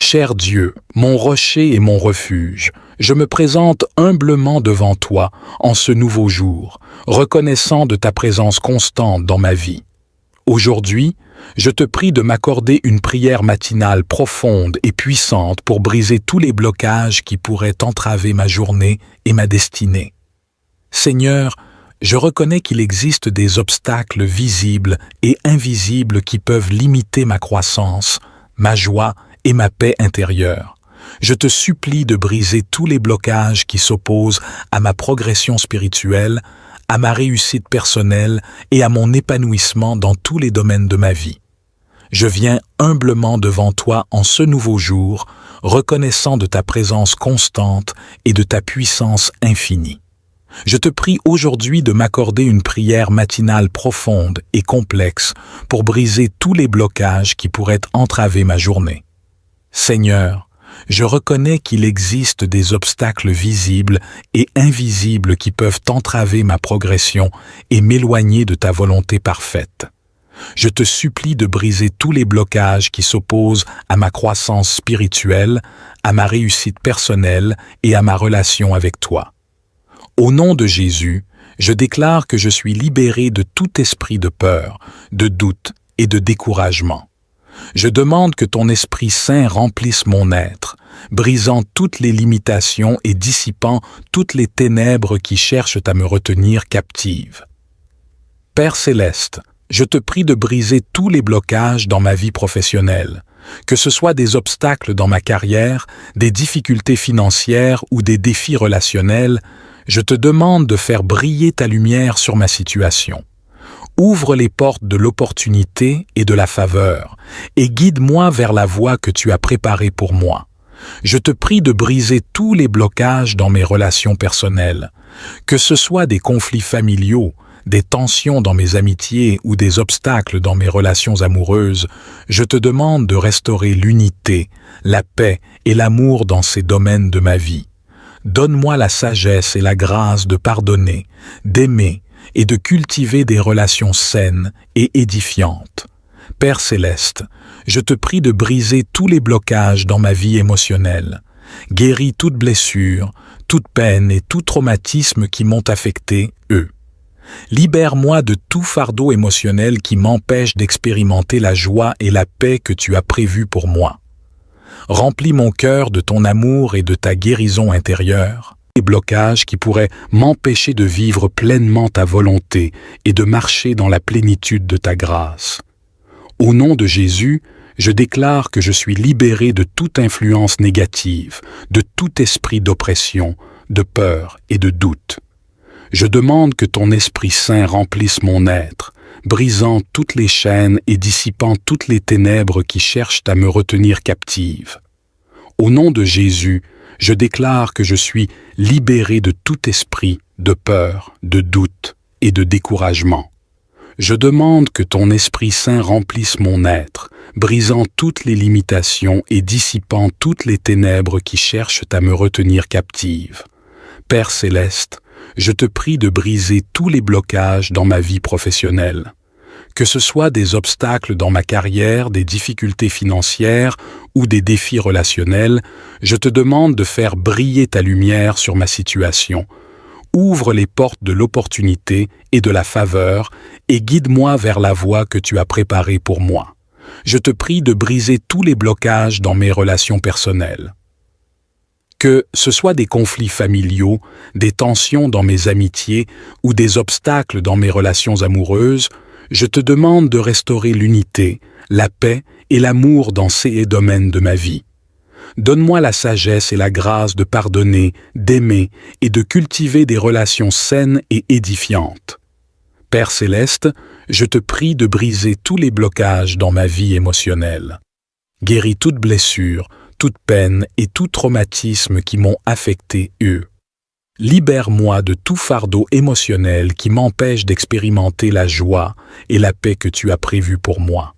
Cher Dieu, mon rocher et mon refuge, je me présente humblement devant toi en ce nouveau jour, reconnaissant de ta présence constante dans ma vie. Aujourd'hui, je te prie de m'accorder une prière matinale profonde et puissante pour briser tous les blocages qui pourraient entraver ma journée et ma destinée. Seigneur, je reconnais qu'il existe des obstacles visibles et invisibles qui peuvent limiter ma croissance, ma joie et ma paix intérieure. Je te supplie de briser tous les blocages qui s'opposent à ma progression spirituelle, à ma réussite personnelle et à mon épanouissement dans tous les domaines de ma vie. Je viens humblement devant toi en ce nouveau jour, reconnaissant de ta présence constante et de ta puissance infinie. Je te prie aujourd'hui de m'accorder une prière matinale profonde et complexe pour briser tous les blocages qui pourraient entraver ma journée. Seigneur, je reconnais qu'il existe des obstacles visibles et invisibles qui peuvent entraver ma progression et m'éloigner de ta volonté parfaite. Je te supplie de briser tous les blocages qui s'opposent à ma croissance spirituelle, à ma réussite personnelle et à ma relation avec toi. Au nom de Jésus, je déclare que je suis libéré de tout esprit de peur, de doute et de découragement. Je demande que ton Esprit Saint remplisse mon être, brisant toutes les limitations et dissipant toutes les ténèbres qui cherchent à me retenir captive. Père céleste, je te prie de briser tous les blocages dans ma vie professionnelle, que ce soit des obstacles dans ma carrière, des difficultés financières ou des défis relationnels. Je te demande de faire briller ta lumière sur ma situation. Ouvre les portes de l'opportunité et de la faveur, et guide-moi vers la voie que tu as préparée pour moi. Je te prie de briser tous les blocages dans mes relations personnelles, que ce soit des conflits familiaux, des tensions dans mes amitiés ou des obstacles dans mes relations amoureuses. Je te demande de restaurer l'unité, la paix et l'amour dans ces domaines de ma vie. Donne-moi la sagesse et la grâce de pardonner, d'aimer et de cultiver des relations saines et édifiantes. Père céleste, je te prie de briser tous les blocages dans ma vie émotionnelle. Guéris toute blessure, toute peine et tout traumatisme qui m'ont affecté, eux. Libère-moi de tout fardeau émotionnel qui m'empêche d'expérimenter la joie et la paix que tu as prévues pour moi. Remplis mon cœur de ton amour et de ta guérison intérieure. Les blocages qui pourraient m'empêcher de vivre pleinement ta volonté et de marcher dans la plénitude de ta grâce. Au nom de Jésus, je déclare que je suis libéré de toute influence négative, de tout esprit d'oppression, de peur et de doute. Je demande que ton Esprit Saint remplisse mon être, brisant toutes les chaînes et dissipant toutes les ténèbres qui cherchent à me retenir captive. Au nom de Jésus, je déclare que je suis libéré de tout esprit de peur, de doute et de découragement. Je demande que ton Esprit Saint remplisse mon être, brisant toutes les limitations et dissipant toutes les ténèbres qui cherchent à me retenir captive. Père céleste, je te prie de briser tous les blocages dans ma vie professionnelle. Que ce soit des obstacles dans ma carrière, des difficultés financières ou des défis relationnels, je te demande de faire briller ta lumière sur ma situation. Ouvre les portes de l'opportunité et de la faveur et guide-moi vers la voie que tu as préparée pour moi. Je te prie de briser tous les blocages dans mes relations personnelles. Que ce soit des conflits familiaux, des tensions dans mes amitiés ou des obstacles dans mes relations amoureuses, je te demande de restaurer l'unité, la paix et l'amour dans ces domaines de ma vie. Donne-moi la sagesse et la grâce de pardonner, d'aimer et de cultiver des relations saines et édifiantes. Père céleste, je te prie de briser tous les blocages dans ma vie émotionnelle. Guéris toute blessure, toute peine et tout traumatisme qui m'ont affecté, eux. Libère-moi de tout fardeau émotionnel qui m'empêche d'expérimenter la joie et la paix que tu as prévues pour moi.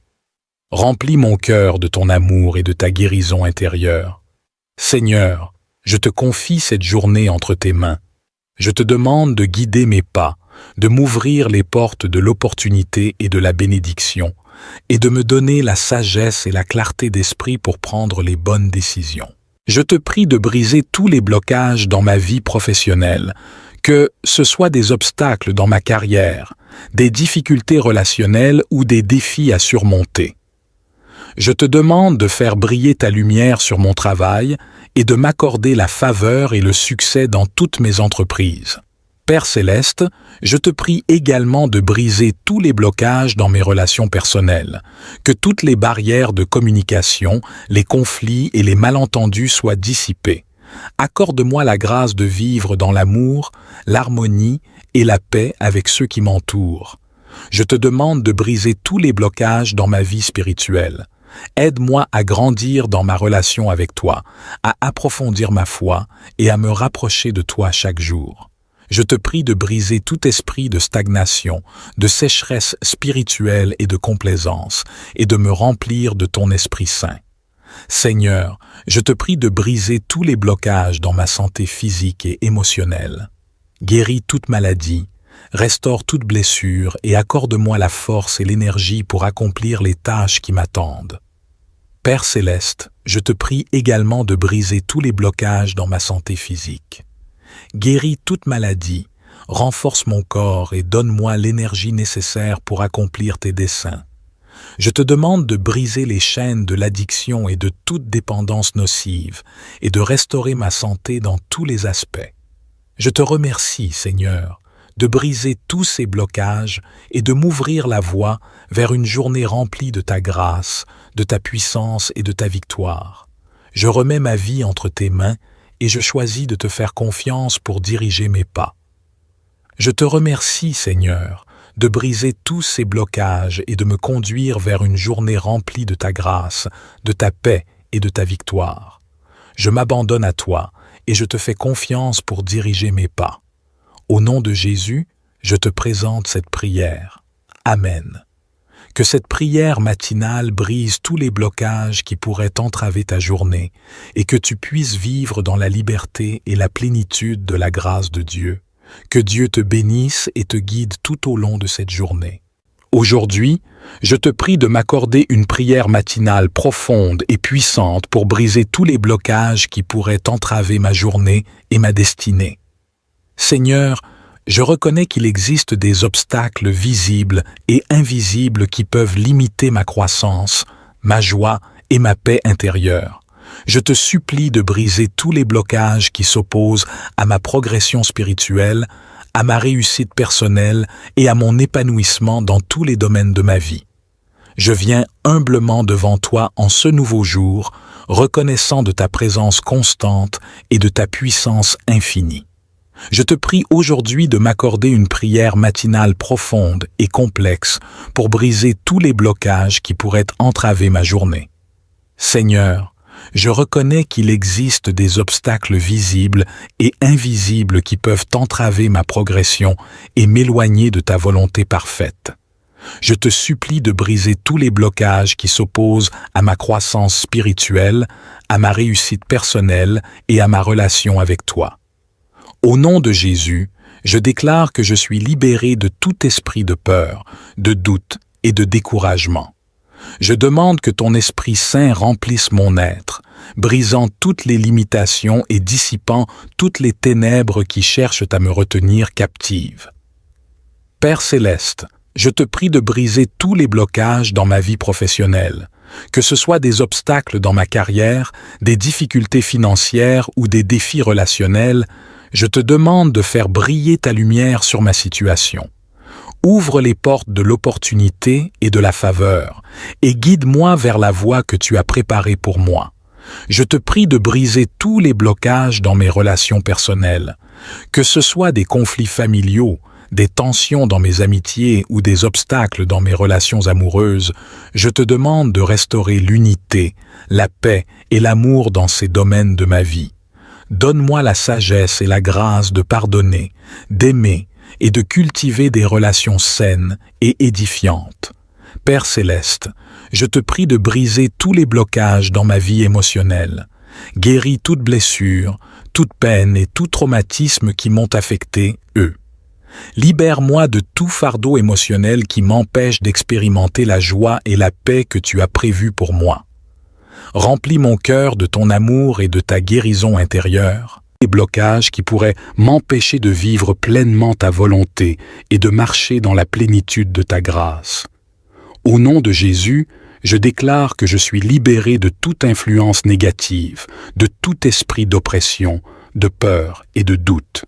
Remplis mon cœur de ton amour et de ta guérison intérieure. Seigneur, je te confie cette journée entre tes mains. Je te demande de guider mes pas, de m'ouvrir les portes de l'opportunité et de la bénédiction, et de me donner la sagesse et la clarté d'esprit pour prendre les bonnes décisions. Je te prie de briser tous les blocages dans ma vie professionnelle, que ce soit des obstacles dans ma carrière, des difficultés relationnelles ou des défis à surmonter. Je te demande de faire briller ta lumière sur mon travail et de m'accorder la faveur et le succès dans toutes mes entreprises. Père céleste, je te prie également de briser tous les blocages dans mes relations personnelles, que toutes les barrières de communication, les conflits et les malentendus soient dissipés. Accorde-moi la grâce de vivre dans l'amour, l'harmonie et la paix avec ceux qui m'entourent. Je te demande de briser tous les blocages dans ma vie spirituelle. Aide-moi à grandir dans ma relation avec toi, à approfondir ma foi et à me rapprocher de toi chaque jour. Je te prie de briser tout esprit de stagnation, de sécheresse spirituelle et de complaisance, et de me remplir de ton Esprit Saint. Seigneur, je te prie de briser tous les blocages dans ma santé physique et émotionnelle. Guéris toute maladie, restaure toute blessure et accorde-moi la force et l'énergie pour accomplir les tâches qui m'attendent. Père céleste, je te prie également de briser tous les blocages dans ma santé physique. Guéris toute maladie, renforce mon corps et donne-moi l'énergie nécessaire pour accomplir tes desseins. Je te demande de briser les chaînes de l'addiction et de toute dépendance nocive et de restaurer ma santé dans tous les aspects. Je te remercie, Seigneur, de briser tous ces blocages et de m'ouvrir la voie vers une journée remplie de ta grâce, de ta puissance et de ta victoire. Je remets ma vie entre tes mains et je choisis de te faire confiance pour diriger mes pas. Je te remercie, Seigneur, de briser tous ces blocages et de me conduire vers une journée remplie de ta grâce, de ta paix et de ta victoire. Je m'abandonne à toi et je te fais confiance pour diriger mes pas. Au nom de Jésus, je te présente cette prière. Amen. Que cette prière matinale brise tous les blocages qui pourraient entraver ta journée et que tu puisses vivre dans la liberté et la plénitude de la grâce de Dieu. Que Dieu te bénisse et te guide tout au long de cette journée. Aujourd'hui, je te prie de m'accorder une prière matinale profonde et puissante pour briser tous les blocages qui pourraient entraver ma journée et ma destinée. Seigneur, je reconnais qu'il existe des obstacles visibles et invisibles qui peuvent limiter ma croissance, ma joie et ma paix intérieure. Je te supplie de briser tous les blocages qui s'opposent à ma progression spirituelle, à ma réussite personnelle et à mon épanouissement dans tous les domaines de ma vie. Je viens humblement devant toi en ce nouveau jour, reconnaissant de ta présence constante et de ta puissance infinie. Je te prie aujourd'hui de m'accorder une prière matinale profonde et complexe pour briser tous les blocages qui pourraient entraver ma journée. Seigneur, je reconnais qu'il existe des obstacles visibles et invisibles qui peuvent entraver ma progression et m'éloigner de ta volonté parfaite. Je te supplie de briser tous les blocages qui s'opposent à ma croissance spirituelle, à ma réussite personnelle et à ma relation avec toi. Au nom de Jésus, je déclare que je suis libéré de tout esprit de peur, de doute et de découragement. Je demande que ton Esprit Saint remplisse mon être, brisant toutes les limitations et dissipant toutes les ténèbres qui cherchent à me retenir captive. Père céleste, je te prie de briser tous les blocages dans ma vie professionnelle, que ce soit des obstacles dans ma carrière, des difficultés financières ou des défis relationnels. Je te demande de faire briller ta lumière sur ma situation. Ouvre les portes de l'opportunité et de la faveur, et guide-moi vers la voie que tu as préparée pour moi. Je te prie de briser tous les blocages dans mes relations personnelles, que ce soit des conflits familiaux, des tensions dans mes amitiés ou des obstacles dans mes relations amoureuses. Je te demande de restaurer l'unité, la paix et l'amour dans ces domaines de ma vie. Donne-moi la sagesse et la grâce de pardonner, d'aimer et de cultiver des relations saines et édifiantes. Père céleste, je te prie de briser tous les blocages dans ma vie émotionnelle. Guéris toute blessure, toute peine et tout traumatisme qui m'ont affecté, eux. Libère-moi de tout fardeau émotionnel qui m'empêche d'expérimenter la joie et la paix que tu as prévues pour moi. Remplis mon cœur de ton amour et de ta guérison intérieure, les blocages qui pourraient m'empêcher de vivre pleinement ta volonté et de marcher dans la plénitude de ta grâce. Au nom de Jésus, je déclare que je suis libéré de toute influence négative, de tout esprit d'oppression, de peur et de doute.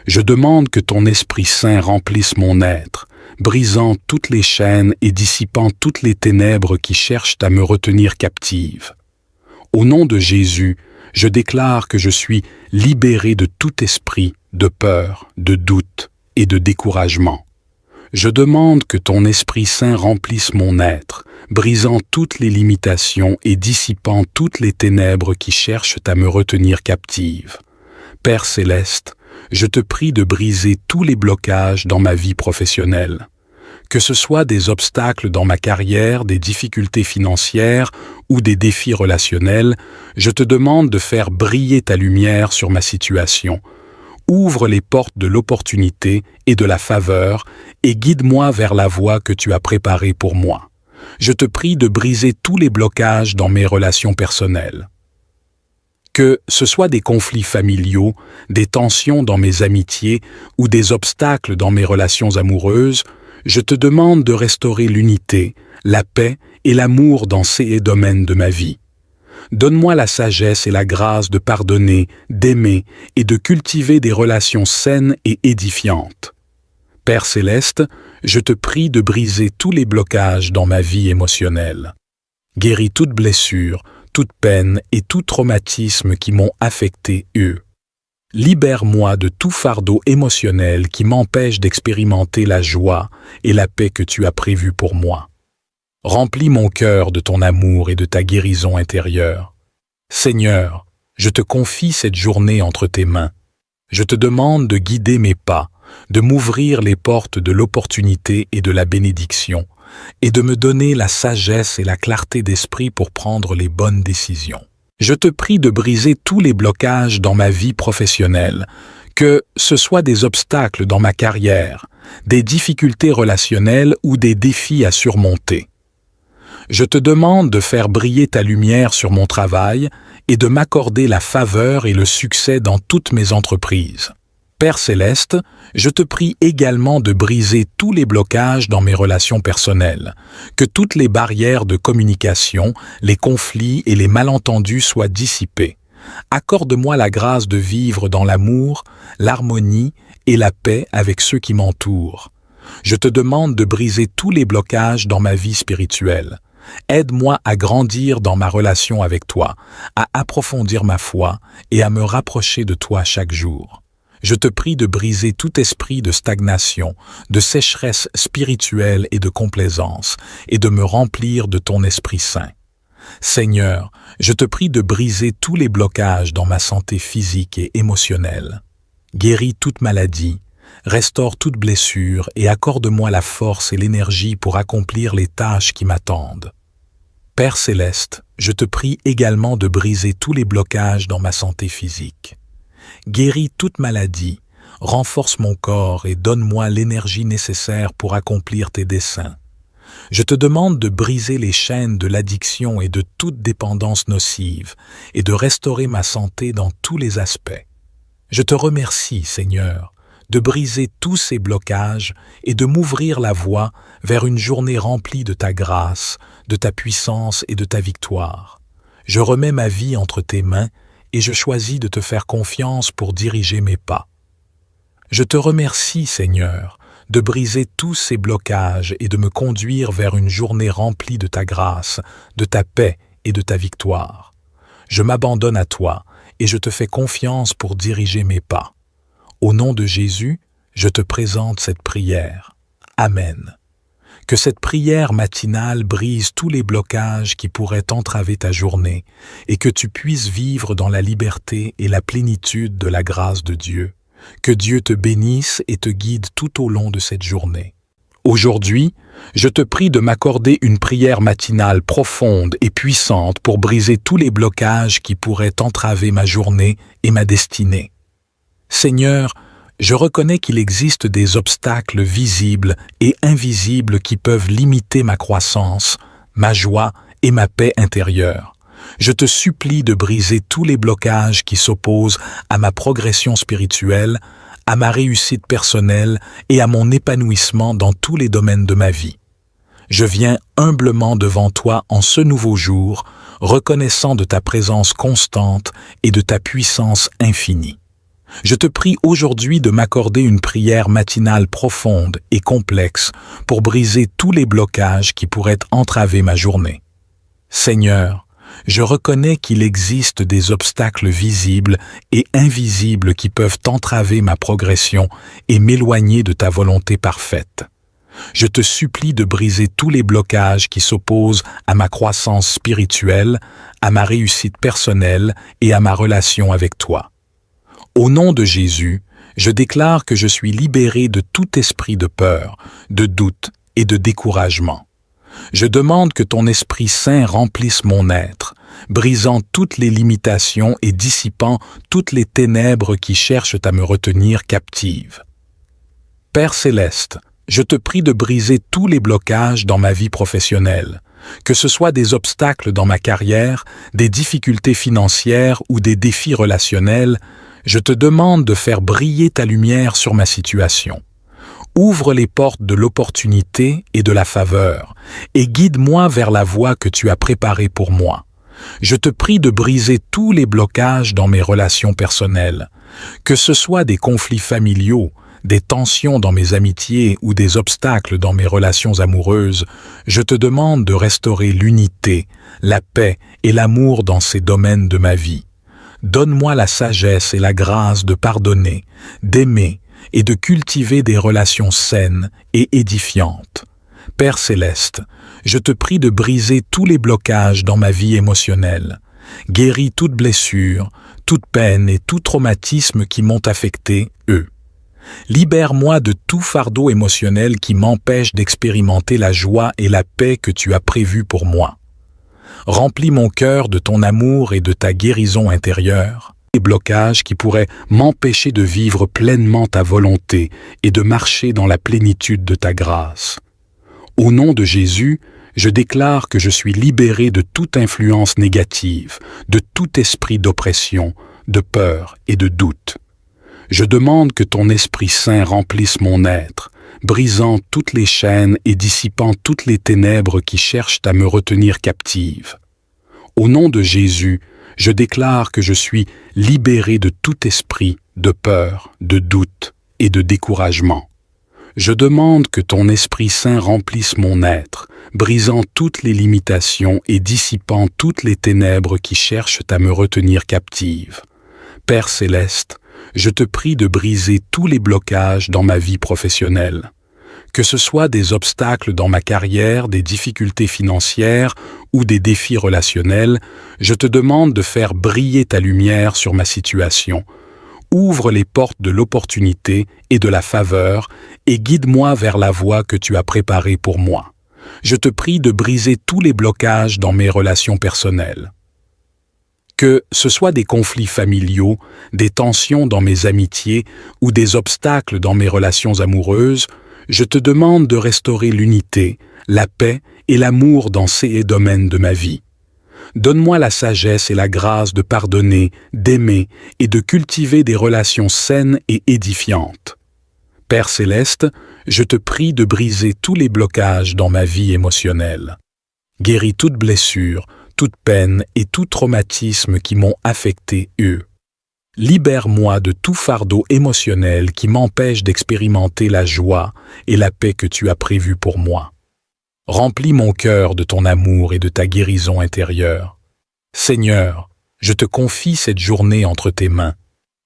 Je demande que ton Esprit Saint remplisse mon être, brisant toutes les chaînes et dissipant toutes les ténèbres qui cherchent à me retenir captive. Au nom de Jésus, je déclare que je suis libéré de tout esprit de peur, de doute et de découragement. Je demande que ton Esprit Saint remplisse mon être, brisant toutes les limitations et dissipant toutes les ténèbres qui cherchent à me retenir captive. Père céleste, je te prie de briser tous les blocages dans ma vie professionnelle. Que ce soit des obstacles dans ma carrière, des difficultés financières ou des défis relationnels, je te demande de faire briller ta lumière sur ma situation. Ouvre les portes de l'opportunité et de la faveur et guide-moi vers la voie que tu as préparée pour moi. Je te prie de briser tous les blocages dans mes relations personnelles. Que ce soit des conflits familiaux, des tensions dans mes amitiés ou des obstacles dans mes relations amoureuses, je te demande de restaurer l'unité, la paix et l'amour dans ces domaines de ma vie. Donne-moi la sagesse et la grâce de pardonner, d'aimer et de cultiver des relations saines et édifiantes. Père céleste, je te prie de briser tous les blocages dans ma vie émotionnelle. Guéris toute blessure, toute peine et tout traumatisme qui m'ont affecté eux. Libère-moi de tout fardeau émotionnel qui m'empêche d'expérimenter la joie et la paix que tu as prévues pour moi. Remplis mon cœur de ton amour et de ta guérison intérieure. Seigneur, je te confie cette journée entre tes mains. Je te demande de guider mes pas, de m'ouvrir les portes de l'opportunité et de la bénédiction, et de me donner la sagesse et la clarté d'esprit pour prendre les bonnes décisions. Je te prie de briser tous les blocages dans ma vie professionnelle, que ce soit des obstacles dans ma carrière, des difficultés relationnelles ou des défis à surmonter. Je te demande de faire briller ta lumière sur mon travail et de m'accorder la faveur et le succès dans toutes mes entreprises. Père céleste, je te prie également de briser tous les blocages dans mes relations personnelles, que toutes les barrières de communication, les conflits et les malentendus soient dissipés. Accorde-moi la grâce de vivre dans l'amour, l'harmonie et la paix avec ceux qui m'entourent. Je te demande de briser tous les blocages dans ma vie spirituelle. Aide-moi à grandir dans ma relation avec toi, à approfondir ma foi et à me rapprocher de toi chaque jour. Je te prie de briser tout esprit de stagnation, de sécheresse spirituelle et de complaisance, et de me remplir de ton Esprit Saint. Seigneur, je te prie de briser tous les blocages dans ma santé physique et émotionnelle. Guéris toute maladie, restaure toute blessure et accorde-moi la force et l'énergie pour accomplir les tâches qui m'attendent. Père céleste, je te prie également de briser tous les blocages dans ma santé physique. Guéris toute maladie, renforce mon corps et donne-moi l'énergie nécessaire pour accomplir tes desseins. Je te demande de briser les chaînes de l'addiction et de toute dépendance nocive et de restaurer ma santé dans tous les aspects. Je te remercie, Seigneur, de briser tous ces blocages et de m'ouvrir la voie vers une journée remplie de ta grâce, de ta puissance et de ta victoire. Je remets ma vie entre tes mains et je choisis de te faire confiance pour diriger mes pas. Je te remercie, Seigneur, de briser tous ces blocages et de me conduire vers une journée remplie de ta grâce, de ta paix et de ta victoire. Je m'abandonne à toi et je te fais confiance pour diriger mes pas. Au nom de Jésus, je te présente cette prière. Amen. Que cette prière matinale brise tous les blocages qui pourraient entraver ta journée et que tu puisses vivre dans la liberté et la plénitude de la grâce de Dieu. Que Dieu te bénisse et te guide tout au long de cette journée. Aujourd'hui, je te prie de m'accorder une prière matinale profonde et puissante pour briser tous les blocages qui pourraient entraver ma journée et ma destinée. Seigneur, je reconnais qu'il existe des obstacles visibles et invisibles qui peuvent limiter ma croissance, ma joie et ma paix intérieure. Je te supplie de briser tous les blocages qui s'opposent à ma progression spirituelle, à ma réussite personnelle et à mon épanouissement dans tous les domaines de ma vie. Je viens humblement devant toi en ce nouveau jour, reconnaissant de ta présence constante et de ta puissance infinie. Je te prie aujourd'hui de m'accorder une prière matinale profonde et complexe pour briser tous les blocages qui pourraient entraver ma journée. Seigneur, je reconnais qu'il existe des obstacles visibles et invisibles qui peuvent entraver ma progression et m'éloigner de ta volonté parfaite. Je te supplie de briser tous les blocages qui s'opposent à ma croissance spirituelle, à ma réussite personnelle et à ma relation avec toi. Au nom de Jésus, je déclare que je suis libéré de tout esprit de peur, de doute et de découragement. Je demande que ton Esprit Saint remplisse mon être, brisant toutes les limitations et dissipant toutes les ténèbres qui cherchent à me retenir captive. Père céleste, je te prie de briser tous les blocages dans ma vie professionnelle, que ce soit des obstacles dans ma carrière, des difficultés financières ou des défis relationnels. Je te demande de faire briller ta lumière sur ma situation. Ouvre les portes de l'opportunité et de la faveur, et guide-moi vers la voie que tu as préparée pour moi. Je te prie de briser tous les blocages dans mes relations personnelles, que ce soit des conflits familiaux, des tensions dans mes amitiés ou des obstacles dans mes relations amoureuses. Je te demande de restaurer l'unité, la paix et l'amour dans ces domaines de ma vie. Donne-moi la sagesse et la grâce de pardonner, d'aimer et de cultiver des relations saines et édifiantes. Père céleste, je te prie de briser tous les blocages dans ma vie émotionnelle. Guéris toute blessure, toute peine et tout traumatisme qui m'ont affecté, eux. Libère-moi de tout fardeau émotionnel qui m'empêche d'expérimenter la joie et la paix que tu as prévues pour moi. Remplis mon cœur de ton amour et de ta guérison intérieure. Les blocages qui pourraient m'empêcher de vivre pleinement ta volonté et de marcher dans la plénitude de ta grâce. Au nom de Jésus, je déclare que je suis libéré de toute influence négative, de tout esprit d'oppression, de peur et de doute. Je demande que ton Esprit Saint remplisse mon être, brisant toutes les chaînes et dissipant toutes les ténèbres qui cherchent à me retenir captive. Au nom de Jésus, je déclare que je suis libéré de tout esprit de peur, de doute et de découragement. Je demande que ton Esprit Saint remplisse mon être, brisant toutes les limitations et dissipant toutes les ténèbres qui cherchent à me retenir captive. Père céleste, je te prie de briser tous les blocages dans ma vie professionnelle. Que ce soit des obstacles dans ma carrière, des difficultés financières ou des défis relationnels, je te demande de faire briller ta lumière sur ma situation. Ouvre les portes de l'opportunité et de la faveur et guide-moi vers la voie que tu as préparée pour moi. Je te prie de briser tous les blocages dans mes relations personnelles. Que ce soit des conflits familiaux, des tensions dans mes amitiés ou des obstacles dans mes relations amoureuses, je te demande de restaurer l'unité, la paix et l'amour dans ces domaines de ma vie. Donne-moi la sagesse et la grâce de pardonner, d'aimer et de cultiver des relations saines et édifiantes. Père céleste, je te prie de briser tous les blocages dans ma vie émotionnelle. Guéris toute blessure, toute peine et tout traumatisme qui m'ont affecté, eux. Libère-moi de tout fardeau émotionnel qui m'empêche d'expérimenter la joie et la paix que tu as prévues pour moi. Remplis mon cœur de ton amour et de ta guérison intérieure. Seigneur, je te confie cette journée entre tes mains.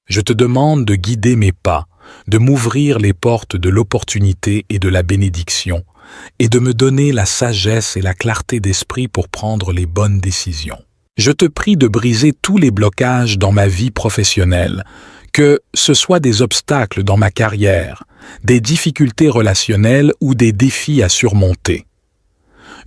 Je te demande de guider mes pas, de m'ouvrir les portes de l'opportunité et de la bénédiction, et de me donner la sagesse et la clarté d'esprit pour prendre les bonnes décisions. Je te prie de briser tous les blocages dans ma vie professionnelle, que ce soit des obstacles dans ma carrière, des difficultés relationnelles ou des défis à surmonter.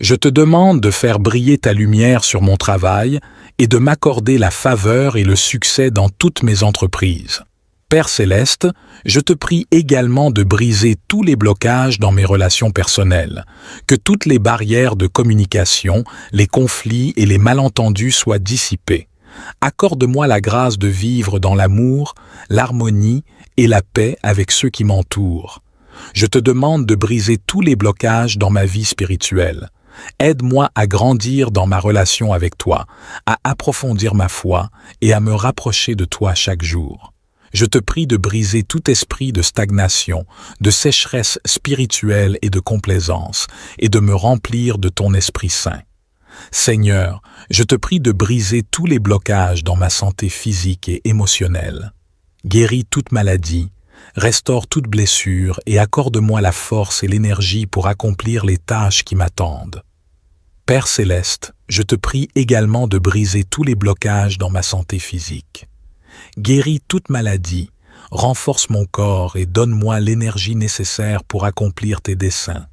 Je te demande de faire briller ta lumière sur mon travail et de m'accorder la faveur et le succès dans toutes mes entreprises. Père céleste, je te prie également de briser tous les blocages dans mes relations personnelles, que toutes les barrières de communication, les conflits et les malentendus soient dissipés. Accorde-moi la grâce de vivre dans l'amour, l'harmonie et la paix avec ceux qui m'entourent. Je te demande de briser tous les blocages dans ma vie spirituelle. Aide-moi à grandir dans ma relation avec toi, à approfondir ma foi et à me rapprocher de toi chaque jour. Je te prie de briser tout esprit de stagnation, de sécheresse spirituelle et de complaisance, et de me remplir de ton Esprit Saint. Seigneur, je te prie de briser tous les blocages dans ma santé physique et émotionnelle. Guéris toute maladie, restaure toute blessure et accorde-moi la force et l'énergie pour accomplir les tâches qui m'attendent. Père céleste, je te prie également de briser tous les blocages dans ma santé physique. Guéris toute maladie, renforce mon corps et donne-moi l'énergie nécessaire pour accomplir tes desseins.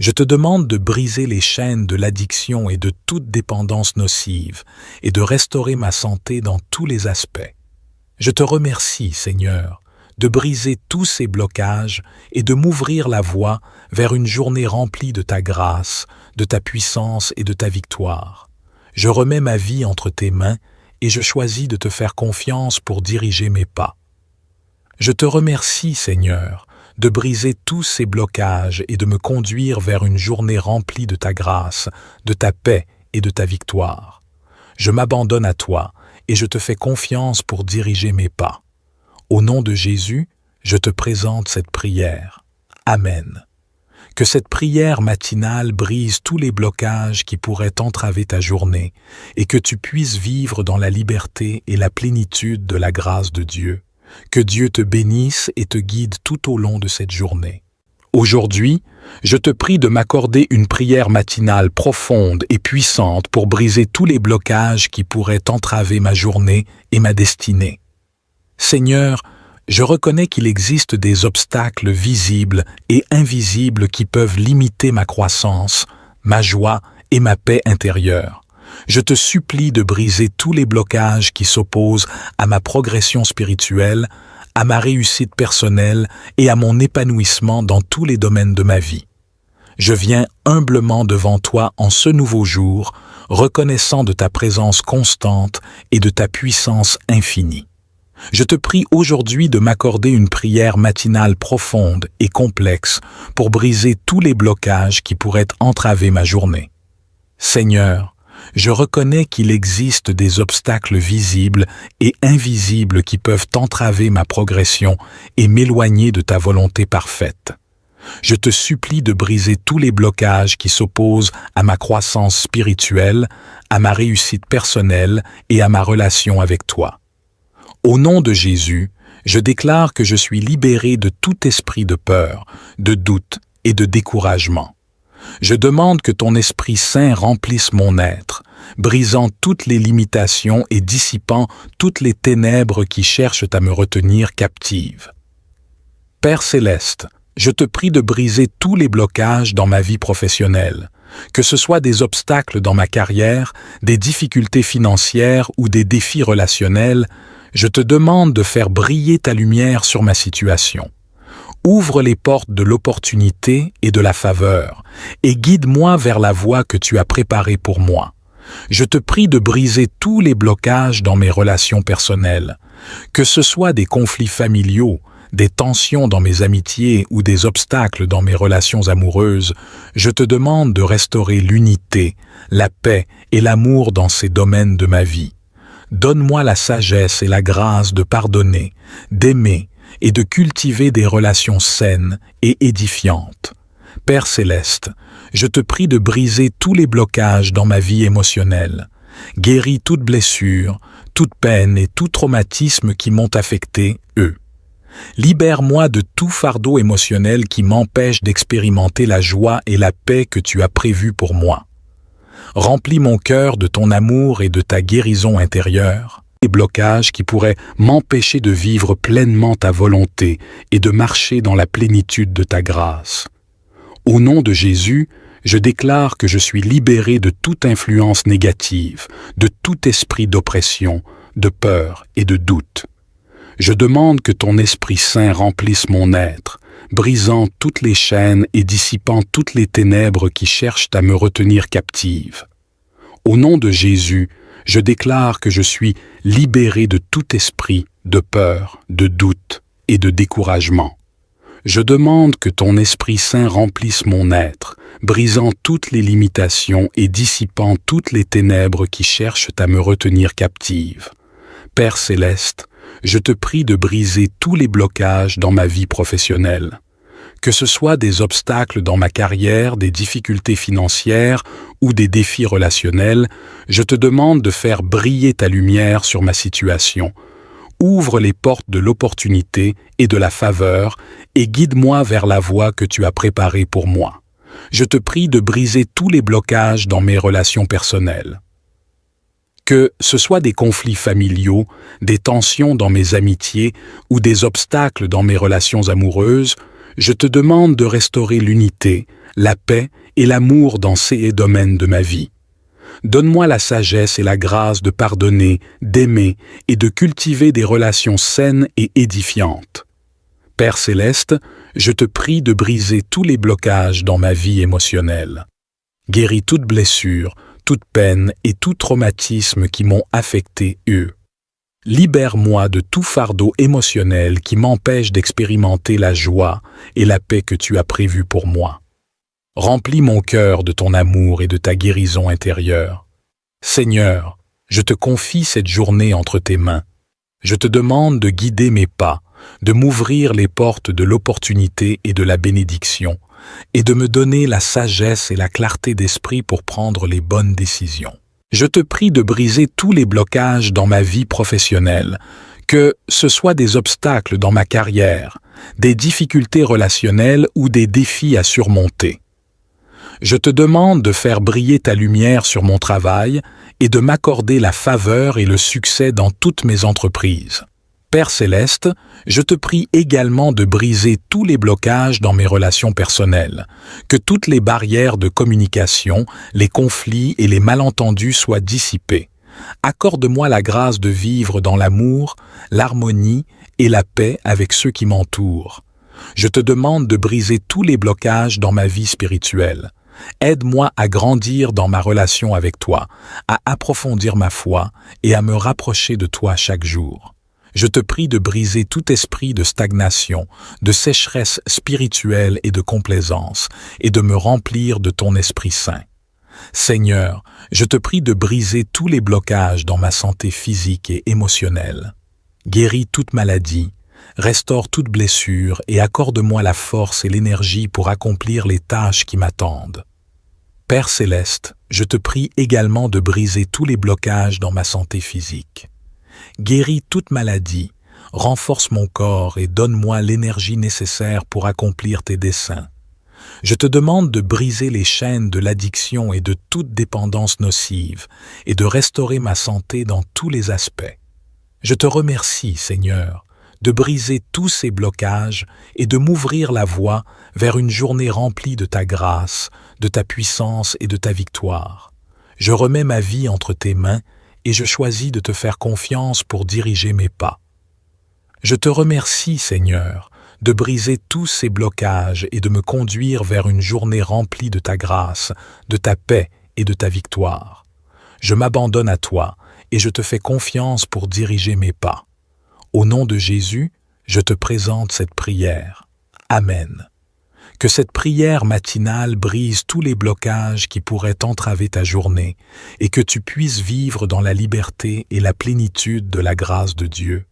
Je te demande de briser les chaînes de l'addiction et de toute dépendance nocive et de restaurer ma santé dans tous les aspects. Je te remercie, Seigneur, de briser tous ces blocages et de m'ouvrir la voie vers une journée remplie de ta grâce, de ta puissance et de ta victoire. Je remets ma vie entre tes mains et je choisis de te faire confiance pour diriger mes pas. Je te remercie, Seigneur, de briser tous ces blocages et de me conduire vers une journée remplie de ta grâce, de ta paix et de ta victoire. Je m'abandonne à toi et je te fais confiance pour diriger mes pas. Au nom de Jésus, je te présente cette prière. Amen. Que cette prière matinale brise tous les blocages qui pourraient entraver ta journée et que tu puisses vivre dans la liberté et la plénitude de la grâce de Dieu. Que Dieu te bénisse et te guide tout au long de cette journée. Aujourd'hui, je te prie de m'accorder une prière matinale profonde et puissante pour briser tous les blocages qui pourraient entraver ma journée et ma destinée. Seigneur, je reconnais qu'il existe des obstacles visibles et invisibles qui peuvent limiter ma croissance, ma joie et ma paix intérieure. Je te supplie de briser tous les blocages qui s'opposent à ma progression spirituelle, à ma réussite personnelle et à mon épanouissement dans tous les domaines de ma vie. Je viens humblement devant toi en ce nouveau jour, reconnaissant de ta présence constante et de ta puissance infinie. Je te prie aujourd'hui de m'accorder une prière matinale profonde et complexe pour briser tous les blocages qui pourraient entraver ma journée. Seigneur, je reconnais qu'il existe des obstacles visibles et invisibles qui peuvent entraver ma progression et m'éloigner de ta volonté parfaite. Je te supplie de briser tous les blocages qui s'opposent à ma croissance spirituelle, à ma réussite personnelle et à ma relation avec toi. Au nom de Jésus, je déclare que je suis libéré de tout esprit de peur, de doute et de découragement. Je demande que ton Esprit Saint remplisse mon être, brisant toutes les limitations et dissipant toutes les ténèbres qui cherchent à me retenir captive. Père céleste, je te prie de briser tous les blocages dans ma vie professionnelle, que ce soit des obstacles dans ma carrière, des difficultés financières ou des défis relationnels. Je te demande de faire briller ta lumière sur ma situation. Ouvre les portes de l'opportunité et de la faveur, et guide-moi vers la voie que tu as préparée pour moi. Je te prie de briser tous les blocages dans mes relations personnelles, que ce soit des conflits familiaux, des tensions dans mes amitiés ou des obstacles dans mes relations amoureuses. Je te demande de restaurer l'unité, la paix et l'amour dans ces domaines de ma vie. Donne-moi la sagesse et la grâce de pardonner, d'aimer et de cultiver des relations saines et édifiantes. Père céleste, je te prie de briser tous les blocages dans ma vie émotionnelle. Guéris toute blessure, toute peine et tout traumatisme qui m'ont affecté, eux. Libère-moi de tout fardeau émotionnel qui m'empêche d'expérimenter la joie et la paix que tu as prévues pour moi. Remplis mon cœur de ton amour et de ta guérison intérieure, les blocages qui pourraient m'empêcher de vivre pleinement ta volonté et de marcher dans la plénitude de ta grâce. Au nom de Jésus, je déclare que je suis libéré de toute influence négative, de tout esprit d'oppression, de peur et de doute. Je demande que ton Esprit Saint remplisse mon être, brisant toutes les chaînes et dissipant toutes les ténèbres qui cherchent à me retenir captive. Au nom de Jésus, je déclare que je suis libéré de tout esprit de peur, de doute et de découragement. Je demande que ton Esprit Saint remplisse mon être, brisant toutes les limitations et dissipant toutes les ténèbres qui cherchent à me retenir captive. Père céleste, je te prie de briser tous les blocages dans ma vie professionnelle. Que ce soit des obstacles dans ma carrière, des difficultés financières ou des défis relationnels, je te demande de faire briller ta lumière sur ma situation. Ouvre les portes de l'opportunité et de la faveur et guide-moi vers la voie que tu as préparée pour moi. Je te prie de briser tous les blocages dans mes relations personnelles. Que ce soit des conflits familiaux, des tensions dans mes amitiés ou des obstacles dans mes relations amoureuses, je te demande de restaurer l'unité, la paix et l'amour dans ces domaines de ma vie. Donne-moi la sagesse et la grâce de pardonner, d'aimer et de cultiver des relations saines et édifiantes. Père céleste, je te prie de briser tous les blocages dans ma vie émotionnelle. Guéris toute blessure, toute peine et tout traumatisme qui m'ont affecté eux. Libère-moi de tout fardeau émotionnel qui m'empêche d'expérimenter la joie et la paix que tu as prévues pour moi. Remplis mon cœur de ton amour et de ta guérison intérieure. Seigneur, je te confie cette journée entre tes mains. Je te demande de guider mes pas, de m'ouvrir les portes de l'opportunité et de la bénédiction, et de me donner la sagesse et la clarté d'esprit pour prendre les bonnes décisions. Je te prie de briser tous les blocages dans ma vie professionnelle, que ce soit des obstacles dans ma carrière, des difficultés relationnelles ou des défis à surmonter. Je te demande de faire briller ta lumière sur mon travail et de m'accorder la faveur et le succès dans toutes mes entreprises. Père céleste, je te prie également de briser tous les blocages dans mes relations personnelles, que toutes les barrières de communication, les conflits et les malentendus soient dissipés. Accorde-moi la grâce de vivre dans l'amour, l'harmonie et la paix avec ceux qui m'entourent. Je te demande de briser tous les blocages dans ma vie spirituelle. Aide-moi à grandir dans ma relation avec toi, à approfondir ma foi et à me rapprocher de toi chaque jour. Je te prie de briser tout esprit de stagnation, de sécheresse spirituelle et de complaisance, et de me remplir de ton Esprit Saint. Seigneur, je te prie de briser tous les blocages dans ma santé physique et émotionnelle. Guéris toute maladie, restaure toute blessure et accorde-moi la force et l'énergie pour accomplir les tâches qui m'attendent. Père céleste, je te prie également de briser tous les blocages dans ma santé physique. Guéris toute maladie, renforce mon corps et donne-moi l'énergie nécessaire pour accomplir tes desseins. Je te demande de briser les chaînes de l'addiction et de toute dépendance nocive et de restaurer ma santé dans tous les aspects. Je te remercie, Seigneur, de briser tous ces blocages et de m'ouvrir la voie vers une journée remplie de ta grâce, de ta puissance et de ta victoire. Je remets ma vie entre tes mains et je choisis de te faire confiance pour diriger mes pas. Je te remercie, Seigneur, de briser tous ces blocages et de me conduire vers une journée remplie de ta grâce, de ta paix et de ta victoire. Je m'abandonne à toi et je te fais confiance pour diriger mes pas. Au nom de Jésus, je te présente cette prière. Amen. Que cette prière matinale brise tous les blocages qui pourraient entraver ta journée et que tu puisses vivre dans la liberté et la plénitude de la grâce de Dieu.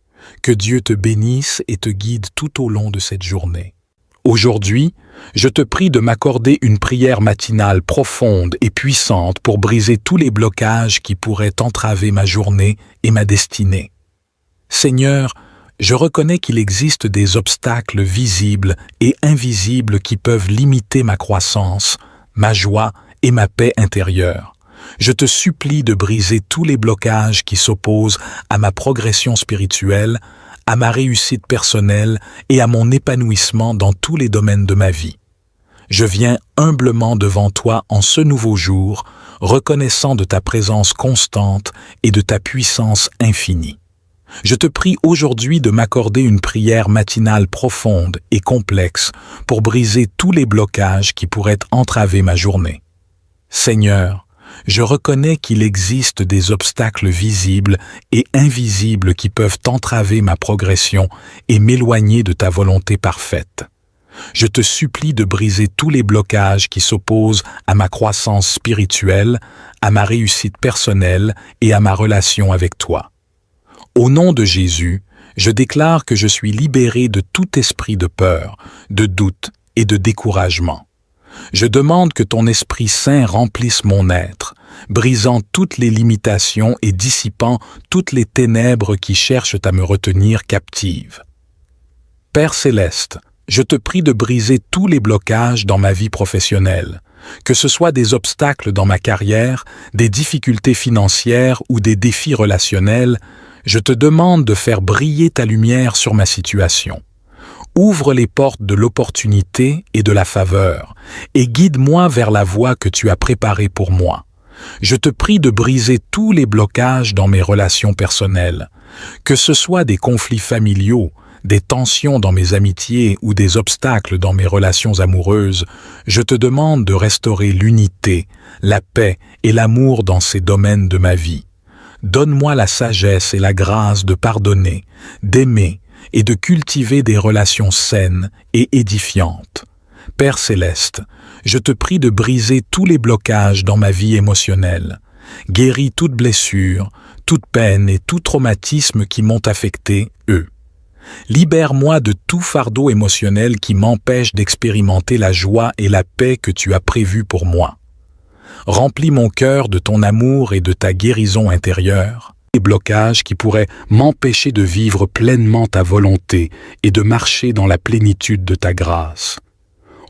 Que Dieu te bénisse et te guide tout au long de cette journée. Aujourd'hui, je te prie de m'accorder une prière matinale profonde et puissante pour briser tous les blocages qui pourraient entraver ma journée et ma destinée. Seigneur, je reconnais qu'il existe des obstacles visibles et invisibles qui peuvent limiter ma croissance, ma joie et ma paix intérieure. Je te supplie de briser tous les blocages qui s'opposent à ma progression spirituelle, à ma réussite personnelle et à mon épanouissement dans tous les domaines de ma vie. Je viens humblement devant toi en ce nouveau jour, reconnaissant de ta présence constante et de ta puissance infinie. Je te prie aujourd'hui de m'accorder une prière matinale profonde et complexe pour briser tous les blocages qui pourraient entraver ma journée. Seigneur, je reconnais qu'il existe des obstacles visibles et invisibles qui peuvent entraver ma progression et m'éloigner de ta volonté parfaite. Je te supplie de briser tous les blocages qui s'opposent à ma croissance spirituelle, à ma réussite personnelle et à ma relation avec toi. Au nom de Jésus, je déclare que je suis libéré de tout esprit de peur, de doute et de découragement. Je demande que ton Esprit Saint remplisse mon être, brisant toutes les limitations et dissipant toutes les ténèbres qui cherchent à me retenir captive. Père céleste, je te prie de briser tous les blocages dans ma vie professionnelle, que ce soit des obstacles dans ma carrière, des difficultés financières ou des défis relationnels. Je te demande de faire briller ta lumière sur ma situation. Ouvre les portes de l'opportunité et de la faveur, et guide-moi vers la voie que tu as préparée pour moi. Je te prie de briser tous les blocages dans mes relations personnelles, que ce soit des conflits familiaux, des tensions dans mes amitiés ou des obstacles dans mes relations amoureuses. Je te demande de restaurer l'unité, la paix et l'amour dans ces domaines de ma vie. Donne-moi la sagesse et la grâce de pardonner, d'aimer et de cultiver des relations saines et édifiantes. Père céleste, je te prie de briser tous les blocages dans ma vie émotionnelle. Guéris toute blessure, toute peine et tout traumatisme qui m'ont affecté, eux. Libère-moi de tout fardeau émotionnel qui m'empêche d'expérimenter la joie et la paix que tu as prévues pour moi. Remplis mon cœur de ton amour et de ta guérison intérieure. Les blocages qui pourraient m'empêcher de vivre pleinement ta volonté et de marcher dans la plénitude de ta grâce.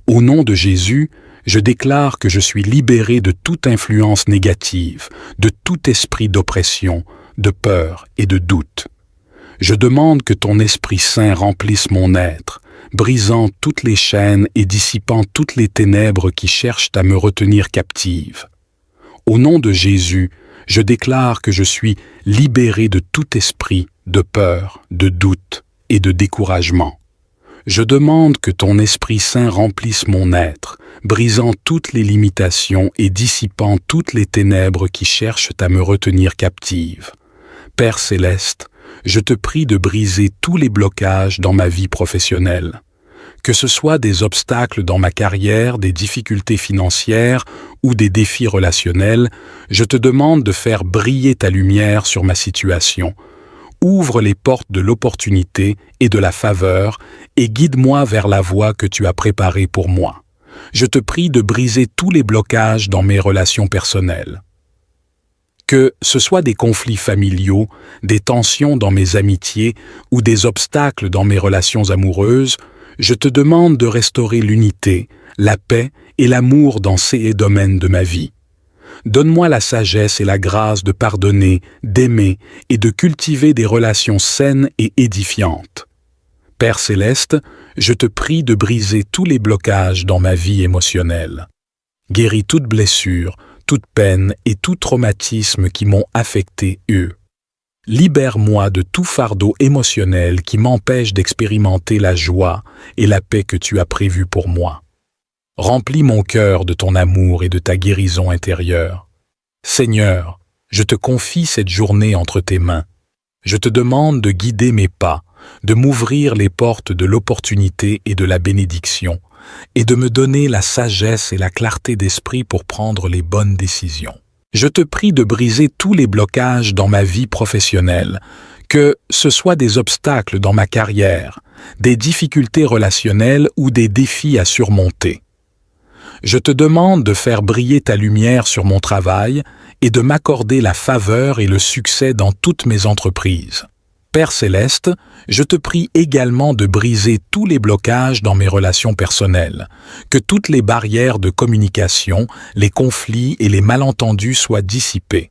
Au nom de Jésus, je déclare que je suis libéré de toute influence négative, de tout esprit d'oppression, de peur et de doute. Je demande que ton Esprit Saint remplisse mon être, brisant toutes les chaînes et dissipant toutes les ténèbres qui cherchent à me retenir captive. Au nom de Jésus, je déclare que je suis libéré de tout esprit de peur, de doute et de découragement. Je demande que ton Esprit Saint remplisse mon être, brisant toutes les limitations et dissipant toutes les ténèbres qui cherchent à me retenir captive. Père céleste, je te prie de briser tous les blocages dans ma vie professionnelle. Que ce soit des obstacles dans ma carrière, des difficultés financières ou des défis relationnels, je te demande de faire briller ta lumière sur ma situation. Ouvre les portes de l'opportunité et de la faveur et guide-moi vers la voie que tu as préparée pour moi. Je te prie de briser tous les blocages dans mes relations personnelles. Que ce soit des conflits familiaux, des tensions dans mes amitiés ou des obstacles dans mes relations amoureuses, je te demande de restaurer l'unité, la paix et l'amour dans ces domaines de ma vie. Donne-moi la sagesse et la grâce de pardonner, d'aimer et de cultiver des relations saines et édifiantes. Père céleste, je te prie de briser tous les blocages dans ma vie émotionnelle. Guéris toute blessure, toute peine et tout traumatisme qui m'ont affecté, eux. Libère-moi de tout fardeau émotionnel qui m'empêche d'expérimenter la joie et la paix que tu as prévues pour moi. Remplis mon cœur de ton amour et de ta guérison intérieure. Seigneur, je te confie cette journée entre tes mains. Je te demande de guider mes pas, de m'ouvrir les portes de l'opportunité et de la bénédiction, et de me donner la sagesse et la clarté d'esprit pour prendre les bonnes décisions. Je te prie de briser tous les blocages dans ma vie professionnelle, que ce soit des obstacles dans ma carrière, des difficultés relationnelles ou des défis à surmonter. Je te demande de faire briller ta lumière sur mon travail et de m'accorder la faveur et le succès dans toutes mes entreprises. Père céleste, je te prie également de briser tous les blocages dans mes relations personnelles, que toutes les barrières de communication, les conflits et les malentendus soient dissipés.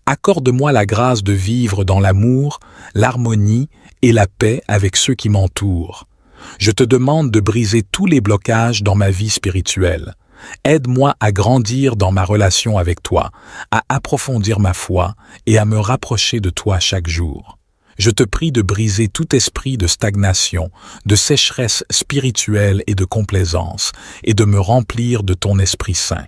Accorde-moi la grâce de vivre dans l'amour, l'harmonie et la paix avec ceux qui m'entourent. Je te demande de briser tous les blocages dans ma vie spirituelle. Aide-moi à grandir dans ma relation avec toi, à approfondir ma foi et à me rapprocher de toi chaque jour. Je te prie de briser tout esprit de stagnation, de sécheresse spirituelle et de complaisance, et de me remplir de ton Esprit Saint.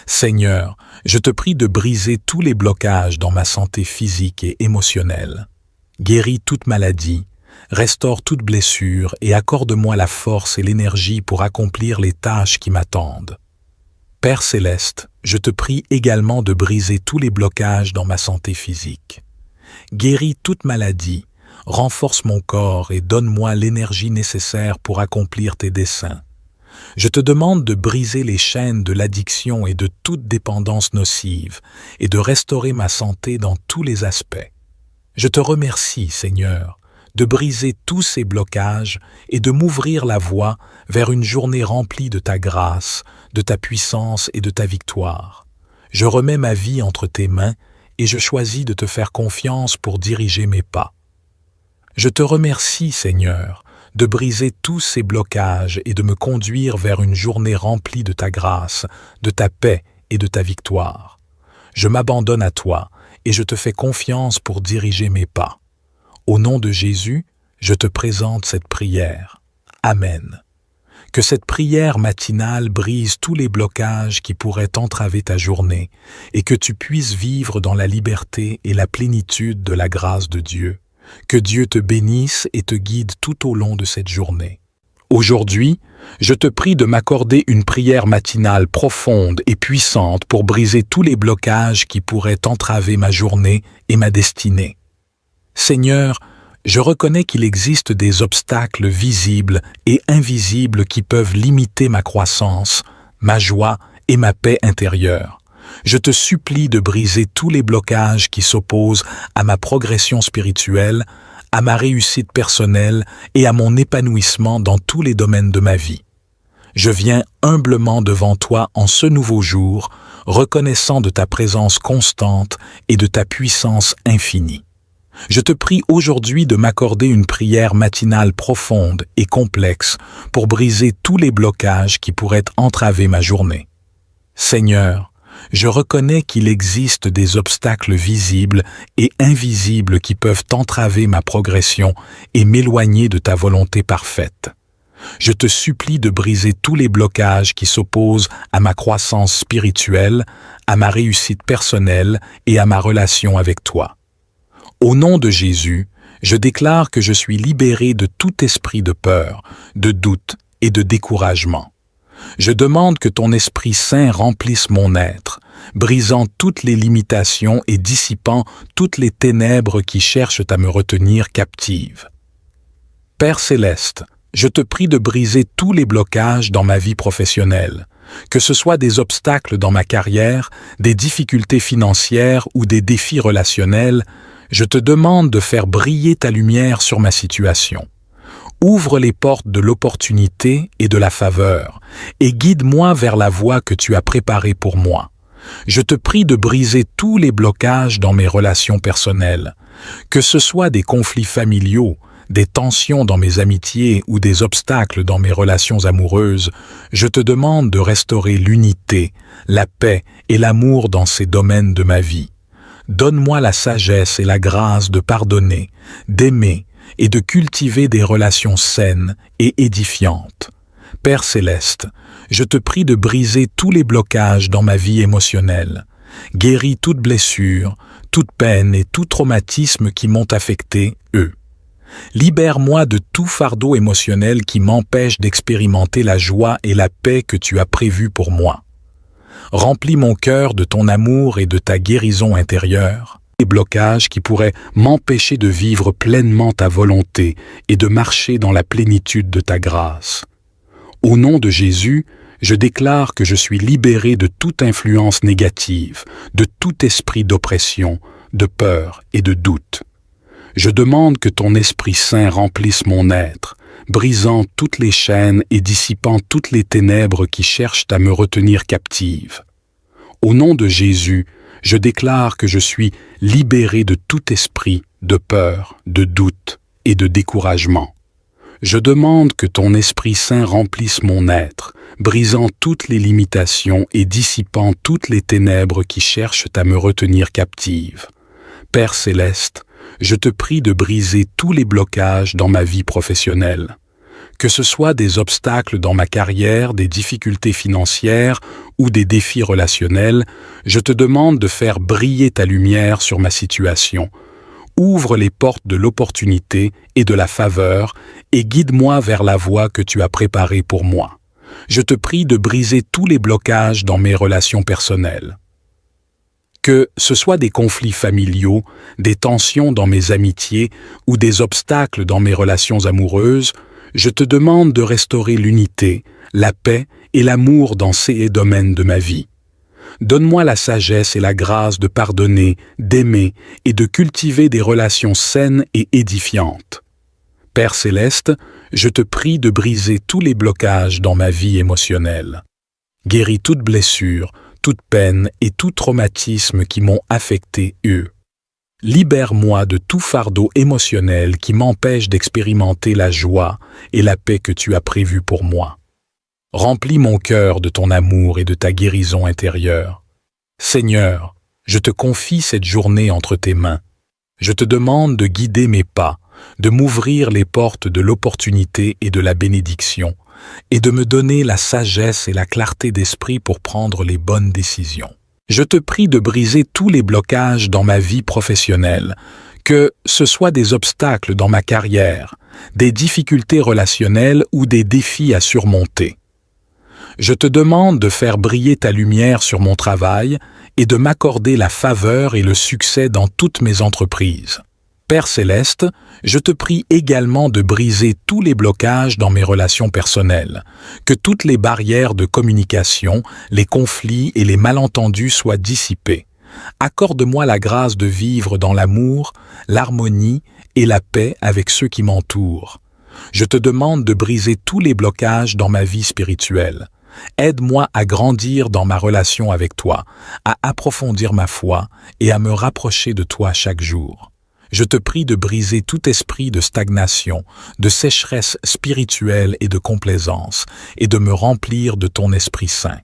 Seigneur, je te prie de briser tous les blocages dans ma santé physique et émotionnelle. Guéris toute maladie, restaure toute blessure et accorde-moi la force et l'énergie pour accomplir les tâches qui m'attendent. Père céleste, je te prie également de briser tous les blocages dans ma santé physique. Guéris toute maladie, renforce mon corps et donne-moi l'énergie nécessaire pour accomplir tes desseins. Je te demande de briser les chaînes de l'addiction et de toute dépendance nocive et de restaurer ma santé dans tous les aspects. Je te remercie, Seigneur, de briser tous ces blocages et de m'ouvrir la voie vers une journée remplie de ta grâce, de ta puissance et de ta victoire. Je remets ma vie entre tes mains et je choisis de te faire confiance pour diriger mes pas. Je te remercie, Seigneur, de briser tous ces blocages et de me conduire vers une journée remplie de ta grâce, de ta paix et de ta victoire. Je m'abandonne à toi et je te fais confiance pour diriger mes pas. Au nom de Jésus, je te présente cette prière. Amen. Que cette prière matinale brise tous les blocages qui pourraient entraver ta journée et que tu puisses vivre dans la liberté et la plénitude de la grâce de Dieu. Que Dieu te bénisse et te guide tout au long de cette journée. Aujourd'hui, je te prie de m'accorder une prière matinale profonde et puissante pour briser tous les blocages qui pourraient entraver ma journée et ma destinée. Seigneur, je reconnais qu'il existe des obstacles visibles et invisibles qui peuvent limiter ma croissance, ma joie et ma paix intérieure. Je te supplie de briser tous les blocages qui s'opposent à ma progression spirituelle, à ma réussite personnelle et à mon épanouissement dans tous les domaines de ma vie. Je viens humblement devant toi en ce nouveau jour, reconnaissant de ta présence constante et de ta puissance infinie. Je te prie aujourd'hui de m'accorder une prière matinale profonde et complexe pour briser tous les blocages qui pourraient entraver ma journée. Seigneur, je reconnais qu'il existe des obstacles visibles et invisibles qui peuvent entraver ma progression et m'éloigner de ta volonté parfaite. Je te supplie de briser tous les blocages qui s'opposent à ma croissance spirituelle, à ma réussite personnelle et à ma relation avec toi. Au nom de Jésus, je déclare que je suis libéré de tout esprit de peur, de doute et de découragement. Je demande que ton Esprit Saint remplisse mon être, brisant toutes les limitations et dissipant toutes les ténèbres qui cherchent à me retenir captive. Père céleste, je te prie de briser tous les blocages dans ma vie professionnelle, que ce soit des obstacles dans ma carrière, des difficultés financières ou des défis relationnels. Je te demande de faire briller ta lumière sur ma situation. Ouvre les portes de l'opportunité et de la faveur, et guide-moi vers la voie que tu as préparée pour moi. Je te prie de briser tous les blocages dans mes relations personnelles, que ce soit des conflits familiaux, des tensions dans mes amitiés ou des obstacles dans mes relations amoureuses. Je te demande de restaurer l'unité, la paix et l'amour dans ces domaines de ma vie. Donne-moi la sagesse et la grâce de pardonner, d'aimer et de cultiver des relations saines et édifiantes. Père céleste, je te prie de briser tous les blocages dans ma vie émotionnelle. Guéris toute blessure, toute peine et tout traumatisme qui m'ont affecté, eux. Libère-moi de tout fardeau émotionnel qui m'empêche d'expérimenter la joie et la paix que tu as prévues pour moi. Remplis mon cœur de ton amour et de ta guérison intérieure, les blocages qui pourraient m'empêcher de vivre pleinement ta volonté et de marcher dans la plénitude de ta grâce. Au nom de Jésus, je déclare que je suis libéré de toute influence négative, de tout esprit d'oppression, de peur et de doute. Je demande que ton Esprit Saint remplisse mon être, brisant toutes les chaînes et dissipant toutes les ténèbres qui cherchent à me retenir captive. Au nom de Jésus, je déclare que je suis libéré de tout esprit de peur, de doute et de découragement. Je demande que ton Esprit Saint remplisse mon être, brisant toutes les limitations et dissipant toutes les ténèbres qui cherchent à me retenir captive. Père céleste, je te prie de briser tous les blocages dans ma vie professionnelle. Que ce soit des obstacles dans ma carrière, des difficultés financières ou des défis relationnels, je te demande de faire briller ta lumière sur ma situation. Ouvre les portes de l'opportunité et de la faveur et guide-moi vers la voie que tu as préparée pour moi. Je te prie de briser tous les blocages dans mes relations personnelles. Que ce soit des conflits familiaux, des tensions dans mes amitiés ou des obstacles dans mes relations amoureuses, je te demande de restaurer l'unité, la paix et l'amour dans ces domaines de ma vie. Donne-moi la sagesse et la grâce de pardonner, d'aimer et de cultiver des relations saines et édifiantes. Père céleste, je te prie de briser tous les blocages dans ma vie émotionnelle. Guéris toute blessure, toute peine et tout traumatisme qui m'ont affecté eux. Libère-moi de tout fardeau émotionnel qui m'empêche d'expérimenter la joie et la paix que tu as prévues pour moi. Remplis mon cœur de ton amour et de ta guérison intérieure. Seigneur, je te confie cette journée entre tes mains. Je te demande de guider mes pas, de m'ouvrir les portes de l'opportunité et de la bénédiction, et de me donner la sagesse et la clarté d'esprit pour prendre les bonnes décisions. Je te prie de briser tous les blocages dans ma vie professionnelle, que ce soit des obstacles dans ma carrière, des difficultés relationnelles ou des défis à surmonter. Je te demande de faire briller ta lumière sur mon travail et de m'accorder la faveur et le succès dans toutes mes entreprises. Père céleste, je te prie également de briser tous les blocages dans mes relations personnelles, que toutes les barrières de communication, les conflits et les malentendus soient dissipés. Accorde-moi la grâce de vivre dans l'amour, l'harmonie et la paix avec ceux qui m'entourent. Je te demande de briser tous les blocages dans ma vie spirituelle. Aide-moi à grandir dans ma relation avec toi, à approfondir ma foi et à me rapprocher de toi chaque jour. Je te prie de briser tout esprit de stagnation, de sécheresse spirituelle et de complaisance, et de me remplir de ton Esprit Saint.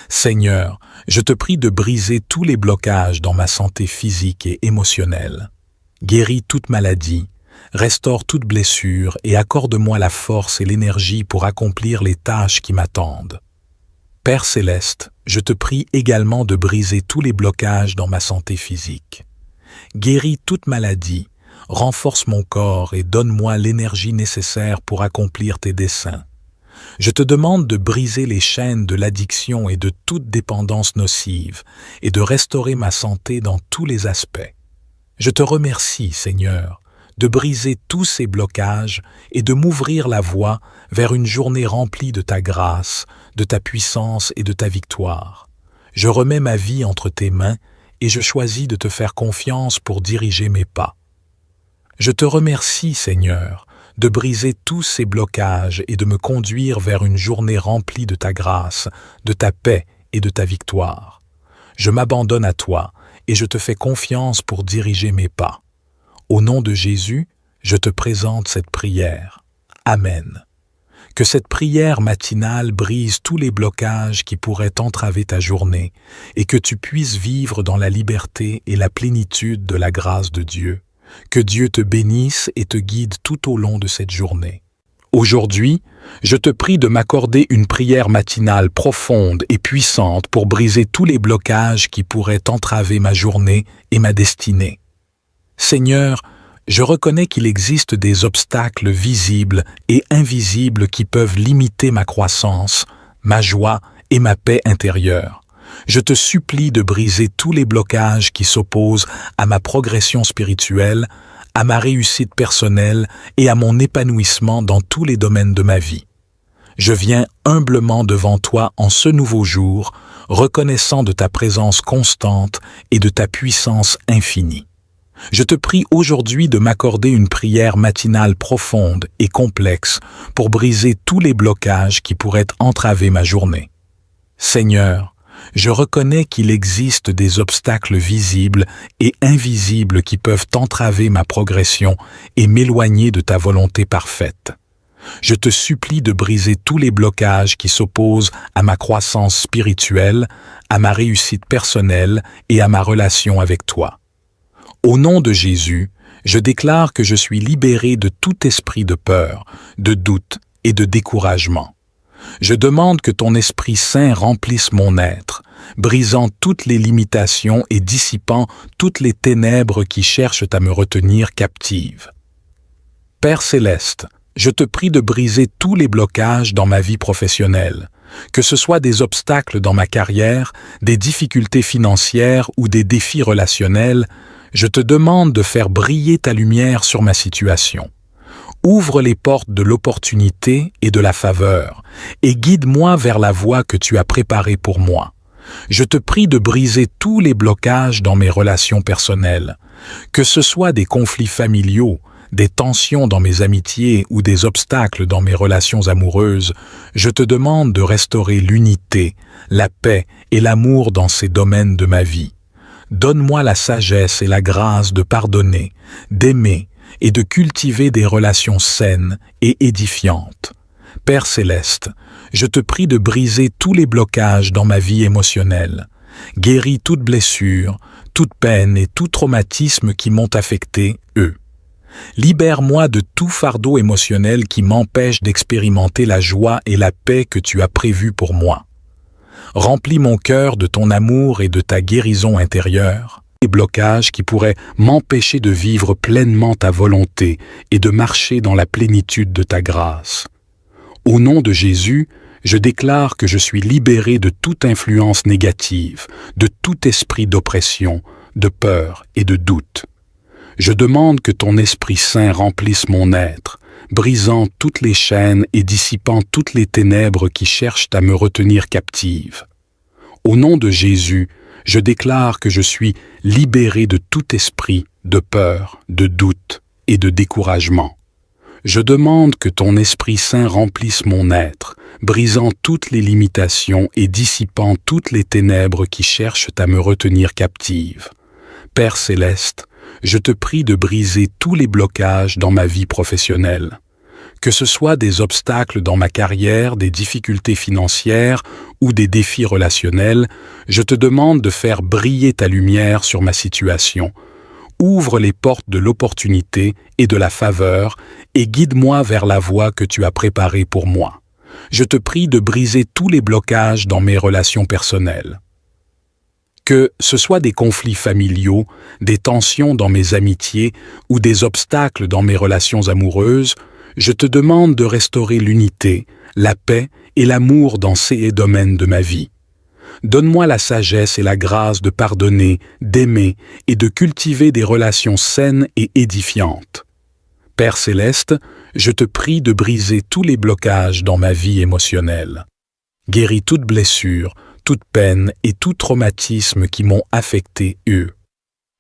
Seigneur, je te prie de briser tous les blocages dans ma santé physique et émotionnelle. Guéris toute maladie, restaure toute blessure et accorde-moi la force et l'énergie pour accomplir les tâches qui m'attendent. Père céleste, je te prie également de briser tous les blocages dans ma santé physique. Guéris toute maladie, renforce mon corps et donne-moi l'énergie nécessaire pour accomplir tes desseins. Je te demande de briser les chaînes de l'addiction et de toute dépendance nocive et de restaurer ma santé dans tous les aspects. Je te remercie, Seigneur, de briser tous ces blocages et de m'ouvrir la voie vers une journée remplie de ta grâce, de ta puissance et de ta victoire. Je remets ma vie entre tes mains et je choisis de te faire confiance pour diriger mes pas. Je te remercie, Seigneur, de briser tous ces blocages et de me conduire vers une journée remplie de ta grâce, de ta paix et de ta victoire. Je m'abandonne à toi et je te fais confiance pour diriger mes pas. Au nom de Jésus, je te présente cette prière. Amen. Que cette prière matinale brise tous les blocages qui pourraient entraver ta journée et que tu puisses vivre dans la liberté et la plénitude de la grâce de Dieu. Que Dieu te bénisse et te guide tout au long de cette journée. Aujourd'hui, je te prie de m'accorder une prière matinale profonde et puissante pour briser tous les blocages qui pourraient entraver ma journée et ma destinée. Seigneur, je reconnais qu'il existe des obstacles visibles et invisibles qui peuvent limiter ma croissance, ma joie et ma paix intérieure. Je te supplie de briser tous les blocages qui s'opposent à ma progression spirituelle, à ma réussite personnelle et à mon épanouissement dans tous les domaines de ma vie. Je viens humblement devant toi en ce nouveau jour, reconnaissant de ta présence constante et de ta puissance infinie. Je te prie aujourd'hui de m'accorder une prière matinale profonde et complexe pour briser tous les blocages qui pourraient entraver ma journée. Seigneur, je reconnais qu'il existe des obstacles visibles et invisibles qui peuvent entraver ma progression et m'éloigner de ta volonté parfaite. Je te supplie de briser tous les blocages qui s'opposent à ma croissance spirituelle, à ma réussite personnelle et à ma relation avec toi. Au nom de Jésus, je déclare que je suis libéré de tout esprit de peur, de doute et de découragement. Je demande que ton Esprit Saint remplisse mon être, brisant toutes les limitations et dissipant toutes les ténèbres qui cherchent à me retenir captive. Père céleste, je te prie de briser tous les blocages dans ma vie professionnelle, que ce soit des obstacles dans ma carrière, des difficultés financières ou des défis relationnels. Je te demande de faire briller ta lumière sur ma situation. Ouvre les portes de l'opportunité et de la faveur, et guide-moi vers la voie que tu as préparée pour moi. Je te prie de briser tous les blocages dans mes relations personnelles, que ce soit des conflits familiaux, des tensions dans mes amitiés ou des obstacles dans mes relations amoureuses. Je te demande de restaurer l'unité, la paix et l'amour dans ces domaines de ma vie. Donne-moi la sagesse et la grâce de pardonner, d'aimer et de cultiver des relations saines et édifiantes. Père céleste, je te prie de briser tous les blocages dans ma vie émotionnelle. Guéris toute blessure, toute peine et tout traumatisme qui m'ont affecté, eux. Libère-moi de tout fardeau émotionnel qui m'empêche d'expérimenter la joie et la paix que tu as prévues pour moi. Remplis mon cœur de ton amour et de ta guérison intérieure. Les blocages qui pourraient m'empêcher de vivre pleinement ta volonté et de marcher dans la plénitude de ta grâce. Au nom de Jésus, je déclare que je suis libéré de toute influence négative, de tout esprit d'oppression, de peur et de doute. Je demande que ton Esprit Saint remplisse mon être, brisant toutes les chaînes et dissipant toutes les ténèbres qui cherchent à me retenir captive. Au nom de Jésus, je déclare que je suis libéré de tout esprit de peur, de doute et de découragement. Je demande que ton Esprit Saint remplisse mon être, brisant toutes les limitations et dissipant toutes les ténèbres qui cherchent à me retenir captive. Père céleste, je te prie de briser tous les blocages dans ma vie professionnelle. Que ce soit des obstacles dans ma carrière, des difficultés financières ou des défis relationnels, je te demande de faire briller ta lumière sur ma situation. Ouvre les portes de l'opportunité et de la faveur et guide-moi vers la voie que tu as préparée pour moi. Je te prie de briser tous les blocages dans mes relations personnelles. Que ce soit des conflits familiaux, des tensions dans mes amitiés ou des obstacles dans mes relations amoureuses, je te demande de restaurer l'unité, la paix et l'amour dans ces domaines de ma vie. Donne-moi la sagesse et la grâce de pardonner, d'aimer et de cultiver des relations saines et édifiantes. Père céleste, je te prie de briser tous les blocages dans ma vie émotionnelle. Guéris toute blessure, toute peine et tout traumatisme qui m'ont affecté, eux.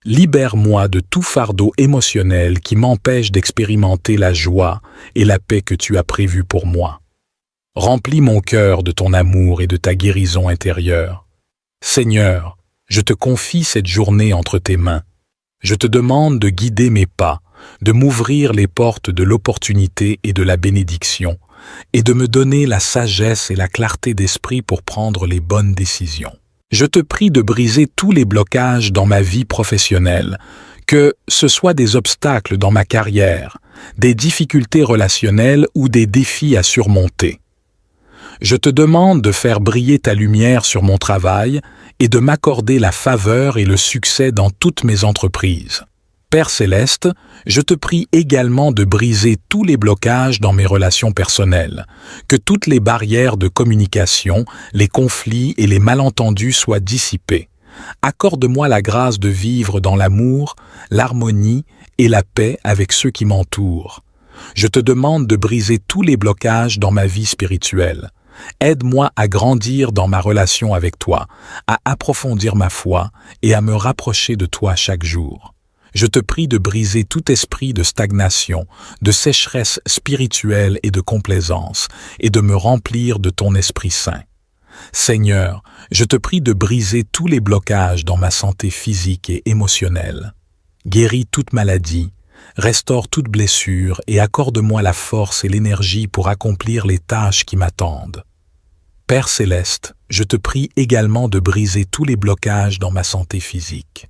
Libère-moi de tout fardeau émotionnel qui m'empêche d'expérimenter la joie et la paix que tu as prévues pour moi. Remplis mon cœur de ton amour et de ta guérison intérieure. Seigneur, je te confie cette journée entre tes mains. Je te demande de guider mes pas, de m'ouvrir les portes de l'opportunité et de la bénédiction, et de me donner la sagesse et la clarté d'esprit pour prendre les bonnes décisions. Je te prie de briser tous les blocages dans ma vie professionnelle, que ce soit des obstacles dans ma carrière, des difficultés relationnelles ou des défis à surmonter. Je te demande de faire briller ta lumière sur mon travail et de m'accorder la faveur et le succès dans toutes mes entreprises. Père céleste, je te prie également de briser tous les blocages dans mes relations personnelles, que toutes les barrières de communication, les conflits et les malentendus soient dissipés. Accorde-moi la grâce de vivre dans l'amour, l'harmonie et la paix avec ceux qui m'entourent. Je te demande de briser tous les blocages dans ma vie spirituelle. Aide-moi à grandir dans ma relation avec toi, à approfondir ma foi et à me rapprocher de toi chaque jour. Je te prie de briser tout esprit de stagnation, de sécheresse spirituelle et de complaisance, et de me remplir de ton Esprit Saint. Seigneur, je te prie de briser tous les blocages dans ma santé physique et émotionnelle. Guéris toute maladie, restaure toute blessure et accorde-moi la force et l'énergie pour accomplir les tâches qui m'attendent. Père céleste, je te prie également de briser tous les blocages dans ma santé physique.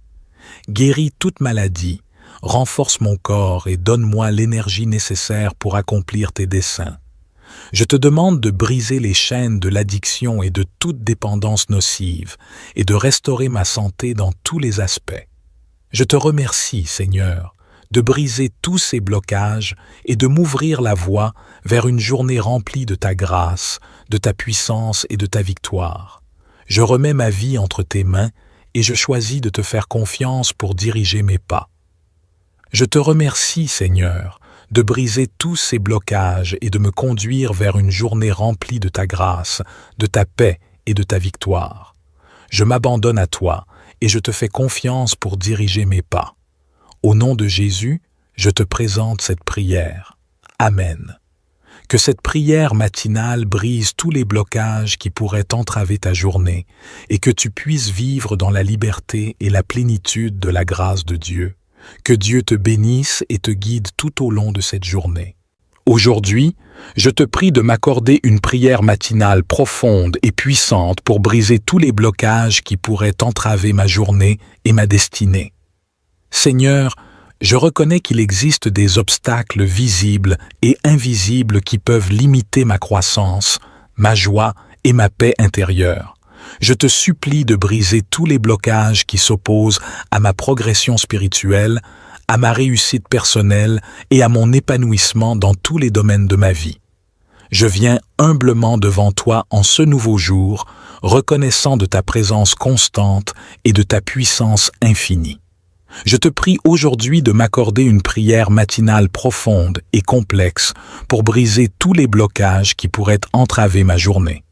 Guéris toute maladie, renforce mon corps et donne-moi l'énergie nécessaire pour accomplir tes desseins. Je te demande de briser les chaînes de l'addiction et de toute dépendance nocive et de restaurer ma santé dans tous les aspects. Je te remercie, Seigneur, de briser tous ces blocages et de m'ouvrir la voie vers une journée remplie de ta grâce, de ta puissance et de ta victoire. Je remets ma vie entre tes mains et je choisis de te faire confiance pour diriger mes pas. Je te remercie, Seigneur, de briser tous ces blocages et de me conduire vers une journée remplie de ta grâce, de ta paix et de ta victoire. Je m'abandonne à toi et je te fais confiance pour diriger mes pas. Au nom de Jésus, je te présente cette prière. Amen. Que cette prière matinale brise tous les blocages qui pourraient entraver ta journée et que tu puisses vivre dans la liberté et la plénitude de la grâce de Dieu. Que Dieu te bénisse et te guide tout au long de cette journée. Aujourd'hui, je te prie de m'accorder une prière matinale profonde et puissante pour briser tous les blocages qui pourraient entraver ma journée et ma destinée. Seigneur, je reconnais qu'il existe des obstacles visibles et invisibles qui peuvent limiter ma croissance, ma joie et ma paix intérieure. Je te supplie de briser tous les blocages qui s'opposent à ma progression spirituelle, à ma réussite personnelle et à mon épanouissement dans tous les domaines de ma vie. Je viens humblement devant toi en ce nouveau jour, reconnaissant de ta présence constante et de ta puissance infinie. Je te prie aujourd'hui de m'accorder une prière matinale profonde et complexe pour briser tous les blocages qui pourraient entraver ma journée.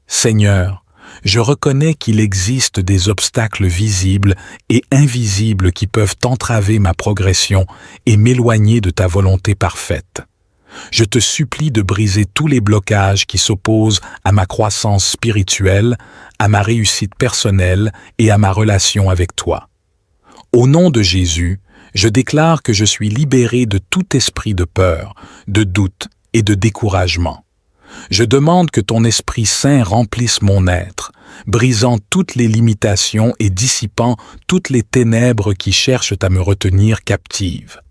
Seigneur, je reconnais qu'il existe des obstacles visibles et invisibles qui peuvent entraver ma progression et m'éloigner de ta volonté parfaite. Je te supplie de briser tous les blocages qui s'opposent à ma croissance spirituelle, à ma réussite personnelle et à ma relation avec toi. Au nom de Jésus, je déclare que je suis libéré de tout esprit de peur, de doute et de découragement. Je demande que ton Esprit Saint remplisse mon être, brisant toutes les limitations et dissipant toutes les ténèbres qui cherchent à me retenir captive.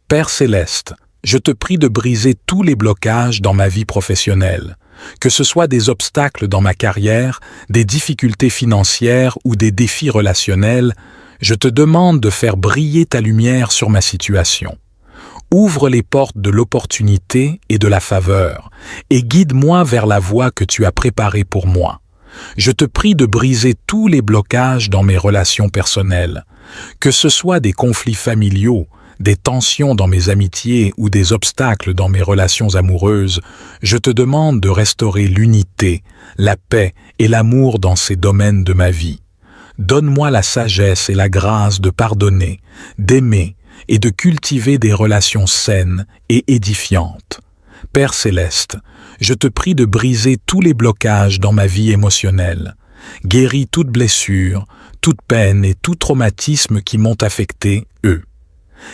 Père Céleste, je te prie de briser tous les blocages dans ma vie professionnelle, que ce soit des obstacles dans ma carrière, des difficultés financières ou des défis relationnels. Je te demande de faire briller ta lumière sur ma situation. Ouvre les portes de l'opportunité et de la faveur, et guide-moi vers la voie que tu as préparée pour moi. Je te prie de briser tous les blocages dans mes relations personnelles, que ce soit des conflits familiaux, des tensions dans mes amitiés ou des obstacles dans mes relations amoureuses. Je te demande de restaurer l'unité, la paix et l'amour dans ces domaines de ma vie. Donne-moi la sagesse et la grâce de pardonner, d'aimer et de cultiver des relations saines et édifiantes. Père Céleste, je te prie de briser tous les blocages dans ma vie émotionnelle. Guéris toute blessure, toute peine et tout traumatisme qui m'ont affecté, eux.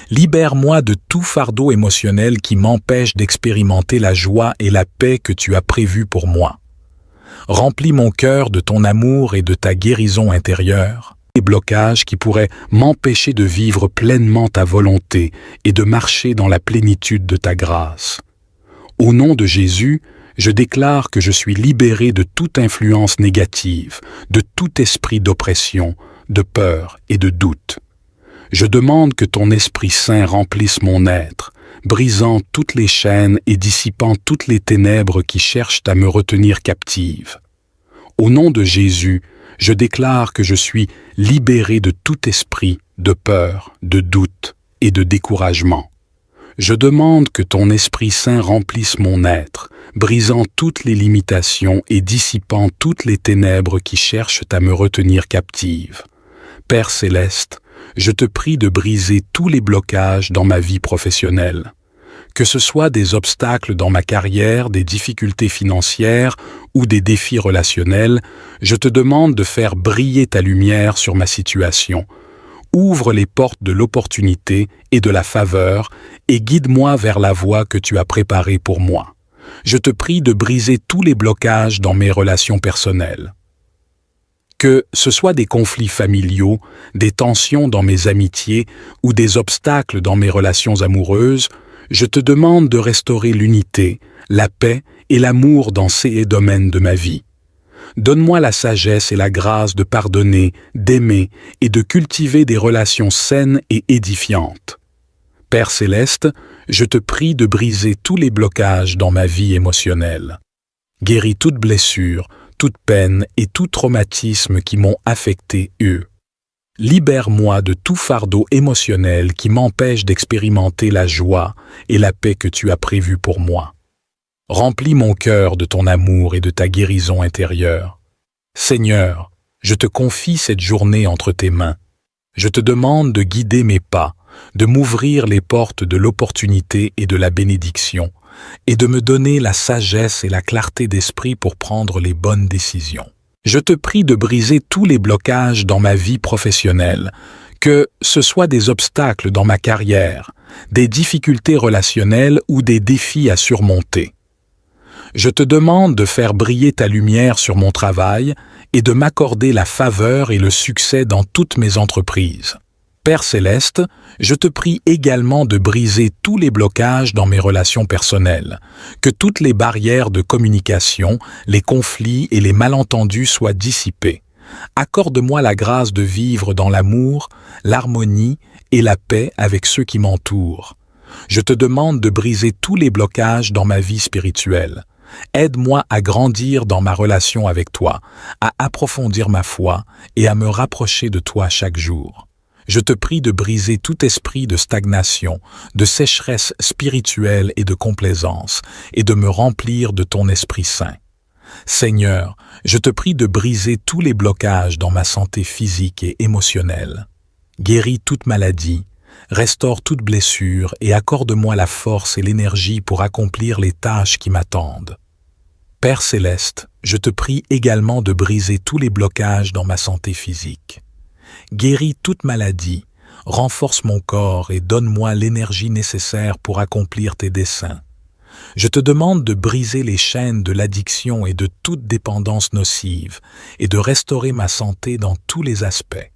Libère-moi de tout fardeau émotionnel qui m'empêche d'expérimenter la joie et la paix que tu as prévues pour moi. Remplis mon cœur de ton amour et de ta guérison intérieure. Les blocages qui pourraient m'empêcher de vivre pleinement ta volonté et de marcher dans la plénitude de ta grâce. Au nom de Jésus, je déclare que je suis libéré de toute influence négative, de tout esprit d'oppression, de peur et de doute. Je demande que ton Esprit Saint remplisse mon être, brisant toutes les chaînes et dissipant toutes les ténèbres qui cherchent à me retenir captive. Au nom de Jésus, je déclare que je suis libéré de tout esprit de peur, de doute et de découragement. Je demande que ton Esprit Saint remplisse mon être, brisant toutes les limitations et dissipant toutes les ténèbres qui cherchent à me retenir captive. Père Céleste, je te prie de briser tous les blocages dans ma vie professionnelle. Que ce soit des obstacles dans ma carrière, des difficultés financières ou des défis relationnels, je te demande de faire briller ta lumière sur ma situation. Ouvre les portes de l'opportunité et de la faveur et guide-moi vers la voie que tu as préparée pour moi. Je te prie de briser tous les blocages dans mes relations personnelles. Que ce soit des conflits familiaux, des tensions dans mes amitiés ou des obstacles dans mes relations amoureuses, je te demande de restaurer l'unité, la paix et l'amour dans ces domaines de ma vie. Donne-moi la sagesse et la grâce de pardonner, d'aimer et de cultiver des relations saines et édifiantes. Père céleste, je te prie de briser tous les blocages dans ma vie émotionnelle. Guéris toute blessure, toute peine et tout traumatisme qui m'ont affecté eux. Libère-moi de tout fardeau émotionnel qui m'empêche d'expérimenter la joie et la paix que tu as prévues pour moi. Remplis mon cœur de ton amour et de ta guérison intérieure. Seigneur, je te confie cette journée entre tes mains. Je te demande de guider mes pas, de m'ouvrir les portes de l'opportunité et de la bénédiction, et de me donner la sagesse et la clarté d'esprit pour prendre les bonnes décisions. Je te prie de briser tous les blocages dans ma vie professionnelle, que ce soit des obstacles dans ma carrière, des difficultés relationnelles ou des défis à surmonter. Je te demande de faire briller ta lumière sur mon travail et de m'accorder la faveur et le succès dans toutes mes entreprises. Père céleste, je te prie également de briser tous les blocages dans mes relations personnelles, que toutes les barrières de communication, les conflits et les malentendus soient dissipés. Accorde-moi la grâce de vivre dans l'amour, l'harmonie et la paix avec ceux qui m'entourent. Je te demande de briser tous les blocages dans ma vie spirituelle. Aide-moi à grandir dans ma relation avec toi, à approfondir ma foi et à me rapprocher de toi chaque jour. Je te prie de briser tout esprit de stagnation, de sécheresse spirituelle et de complaisance, et de me remplir de ton Esprit Saint. Seigneur, je te prie de briser tous les blocages dans ma santé physique et émotionnelle. Guéris toute maladie, restaure toute blessure et accorde-moi la force et l'énergie pour accomplir les tâches qui m'attendent. Père céleste, je te prie également de briser tous les blocages dans ma santé physique. Guéris toute maladie, renforce mon corps et donne-moi l'énergie nécessaire pour accomplir tes desseins. Je te demande de briser les chaînes de l'addiction et de toute dépendance nocive et de restaurer ma santé dans tous les aspects.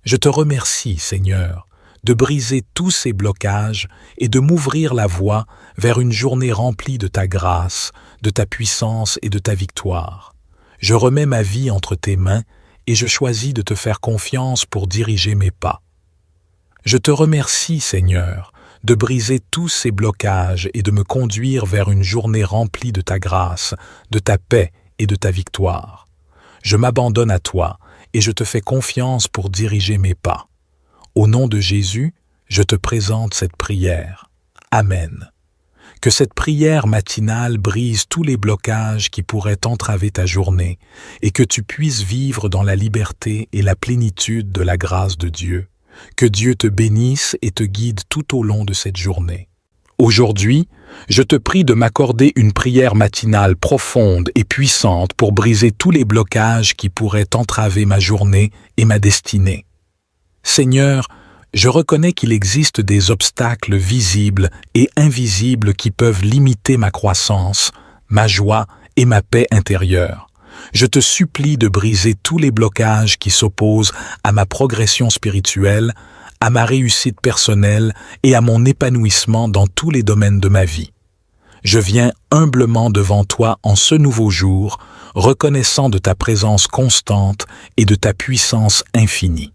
Je te remercie, Seigneur, de briser tous ces blocages et de m'ouvrir la voie vers une journée remplie de ta grâce, de ta puissance et de ta victoire. Je remets ma vie entre tes mains et je choisis de te faire confiance pour diriger mes pas. Je te remercie, Seigneur, de briser tous ces blocages et de me conduire vers une journée remplie de ta grâce, de ta paix et de ta victoire. Je m'abandonne à toi et je te fais confiance pour diriger mes pas. Au nom de Jésus, je te présente cette prière. Amen. Que cette prière matinale brise tous les blocages qui pourraient entraver ta journée et que tu puisses vivre dans la liberté et la plénitude de la grâce de Dieu. Que Dieu te bénisse et te guide tout au long de cette journée. Aujourd'hui, je te prie de m'accorder une prière matinale profonde et puissante pour briser tous les blocages qui pourraient entraver ma journée et ma destinée. Seigneur, je reconnais qu'il existe des obstacles visibles et invisibles qui peuvent limiter ma croissance, ma joie et ma paix intérieure. Je te supplie de briser tous les blocages qui s'opposent à ma progression spirituelle, à ma réussite personnelle et à mon épanouissement dans tous les domaines de ma vie. Je viens humblement devant toi en ce nouveau jour, reconnaissant de ta présence constante et de ta puissance infinie.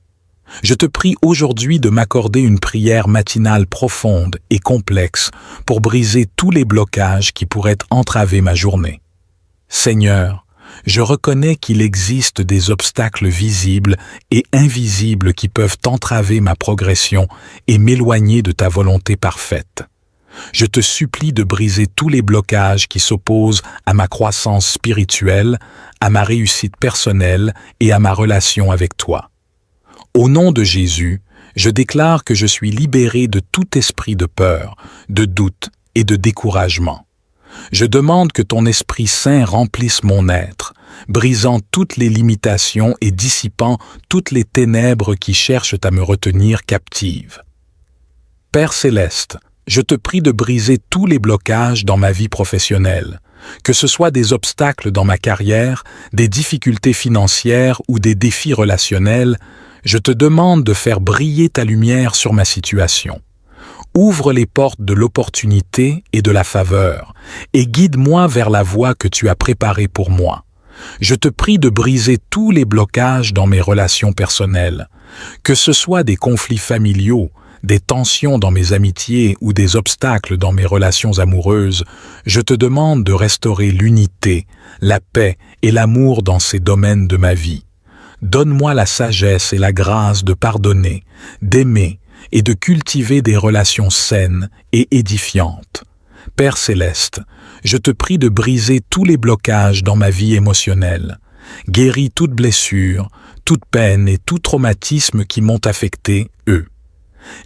Je te prie aujourd'hui de m'accorder une prière matinale profonde et complexe pour briser tous les blocages qui pourraient entraver ma journée. Seigneur, je reconnais qu'il existe des obstacles visibles et invisibles qui peuvent entraver ma progression et m'éloigner de ta volonté parfaite. Je te supplie de briser tous les blocages qui s'opposent à ma croissance spirituelle, à ma réussite personnelle et à ma relation avec toi. Au nom de Jésus, je déclare que je suis libéré de tout esprit de peur, de doute et de découragement. Je demande que ton Esprit Saint remplisse mon être, brisant toutes les limitations et dissipant toutes les ténèbres qui cherchent à me retenir captive. Père céleste, je te prie de briser tous les blocages dans ma vie professionnelle, Que ce soit des obstacles dans ma carrière, des difficultés financières ou des défis relationnels, je te demande de faire briller ta lumière sur ma situation. Ouvre les portes de l'opportunité et de la faveur, et guide-moi vers la voie que tu as préparée pour moi. Je te prie de briser tous les blocages dans mes relations personnelles, que ce soit des conflits familiaux, des tensions dans mes amitiés ou des obstacles dans mes relations amoureuses. Je te demande de restaurer l'unité, la paix et l'amour dans ces domaines de ma vie. Donne-moi la sagesse et la grâce de pardonner, d'aimer et de cultiver des relations saines et édifiantes. Père céleste, je te prie de briser tous les blocages dans ma vie émotionnelle. Guéris toute blessure, toute peine et tout traumatisme qui m'ont affecté, eux.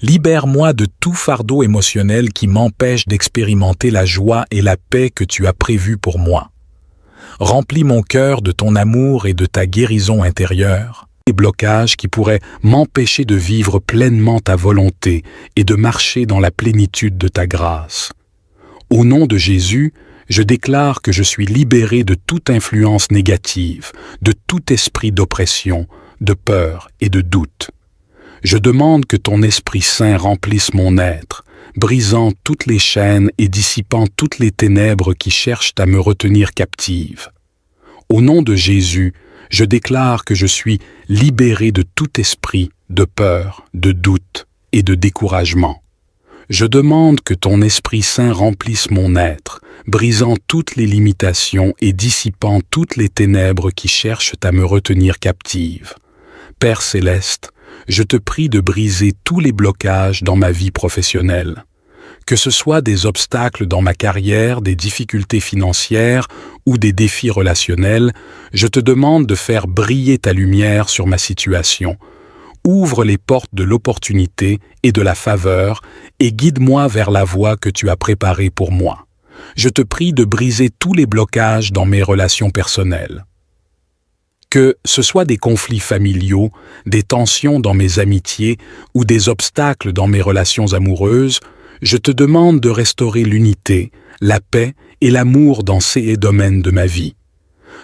Libère-moi de tout fardeau émotionnel qui m'empêche d'expérimenter la joie et la paix que tu as prévues pour moi. Remplis mon cœur de ton amour et de ta guérison intérieure. Les blocages qui pourraient m'empêcher de vivre pleinement ta volonté et de marcher dans la plénitude de ta grâce. Au nom de Jésus, je déclare que je suis libéré de toute influence négative, de tout esprit d'oppression, de peur et de doute. Je demande que ton Esprit Saint remplisse mon être, brisant toutes les chaînes et dissipant toutes les ténèbres qui cherchent à me retenir captive. Au nom de Jésus, je déclare que je suis libéré de tout esprit de peur, de doute et de découragement. Je demande que ton Esprit Saint remplisse mon être, brisant toutes les limitations et dissipant toutes les ténèbres qui cherchent à me retenir captive. Père céleste, je te prie de briser tous les blocages dans ma vie professionnelle. Que ce soit des obstacles dans ma carrière, des difficultés financières ou des défis relationnels, je te demande de faire briller ta lumière sur ma situation. Ouvre les portes de l'opportunité et de la faveur et guide-moi vers la voie que tu as préparée pour moi. Je te prie de briser tous les blocages dans mes relations personnelles. Que ce soit des conflits familiaux, des tensions dans mes amitiés ou des obstacles dans mes relations amoureuses, je te demande de restaurer l'unité, la paix et l'amour dans ces domaines de ma vie.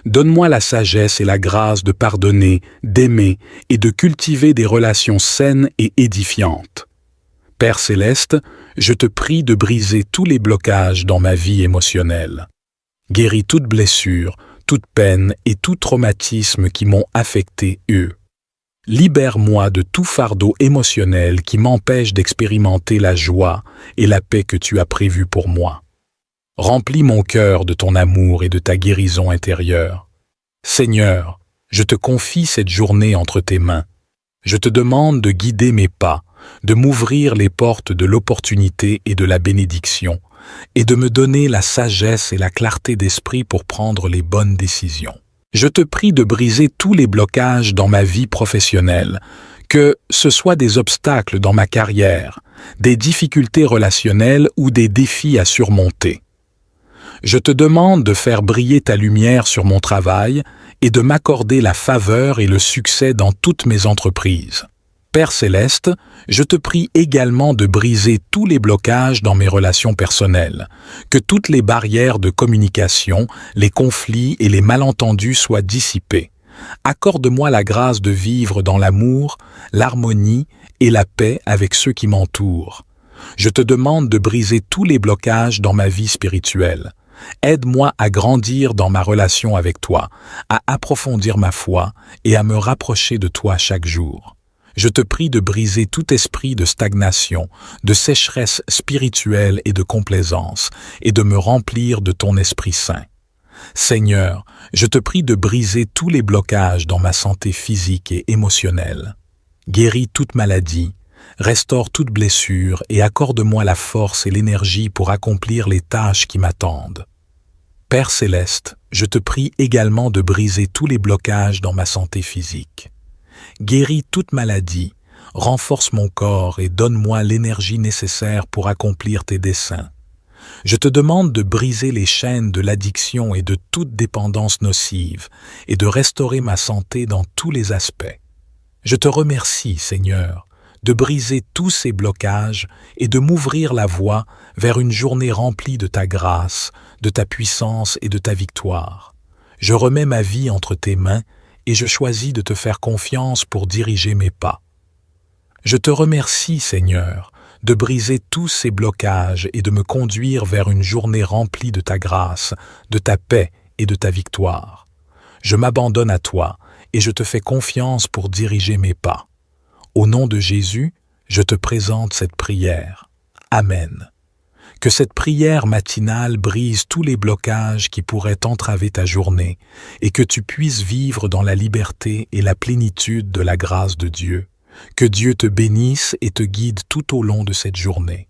Donne-moi la sagesse et la grâce de pardonner, d'aimer et de cultiver des relations saines et édifiantes. Père céleste, je te prie de briser tous les blocages dans ma vie émotionnelle. Guéris toute blessure, toute peine et tout traumatisme qui m'ont affecté, eux. Libère-moi de tout fardeau émotionnel qui m'empêche d'expérimenter la joie et la paix que tu as prévues pour moi. Remplis mon cœur de ton amour et de ta guérison intérieure. Seigneur, je te confie cette journée entre tes mains. Je te demande de guider mes pas, de m'ouvrir les portes de l'opportunité et de la bénédiction, et de me donner la sagesse et la clarté d'esprit pour prendre les bonnes décisions. Je te prie de briser tous les blocages dans ma vie professionnelle, que ce soit des obstacles dans ma carrière, des difficultés relationnelles ou des défis à surmonter. Je te demande de faire briller ta lumière sur mon travail et de m'accorder la faveur et le succès dans toutes mes entreprises. Père céleste, je te prie également de briser tous les blocages dans mes relations personnelles, que toutes les barrières de communication, les conflits et les malentendus soient dissipés. Accorde-moi la grâce de vivre dans l'amour, l'harmonie et la paix avec ceux qui m'entourent. Je te demande de briser tous les blocages dans ma vie spirituelle. Aide-moi à grandir dans ma relation avec toi, à approfondir ma foi et à me rapprocher de toi chaque jour. Je te prie de briser tout esprit de stagnation, de sécheresse spirituelle et de complaisance, et de me remplir de ton Esprit Saint. Seigneur, je te prie de briser tous les blocages dans ma santé physique et émotionnelle. Guéris toute maladie, restaure toute blessure et accorde-moi la force et l'énergie pour accomplir les tâches qui m'attendent. Père céleste, je te prie également de briser tous les blocages dans ma santé physique. Guéris toute maladie, renforce mon corps et donne-moi l'énergie nécessaire pour accomplir tes desseins. Je te demande de briser les chaînes de l'addiction et de toute dépendance nocive et de restaurer ma santé dans tous les aspects. Je te remercie, Seigneur. de briser tous ces blocages et de m'ouvrir la voie vers une journée remplie de ta grâce, de ta puissance et de ta victoire. Je remets ma vie entre tes mains et je choisis de te faire confiance pour diriger mes pas. Je te remercie, Seigneur, de briser tous ces blocages et de me conduire vers une journée remplie de ta grâce, de ta paix et de ta victoire. Je m'abandonne à toi et je te fais confiance pour diriger mes pas. Au nom de Jésus, je te présente cette prière. Amen. Que cette prière matinale brise tous les blocages qui pourraient entraver ta journée et que tu puisses vivre dans la liberté et la plénitude de la grâce de Dieu. Que Dieu te bénisse et te guide tout au long de cette journée.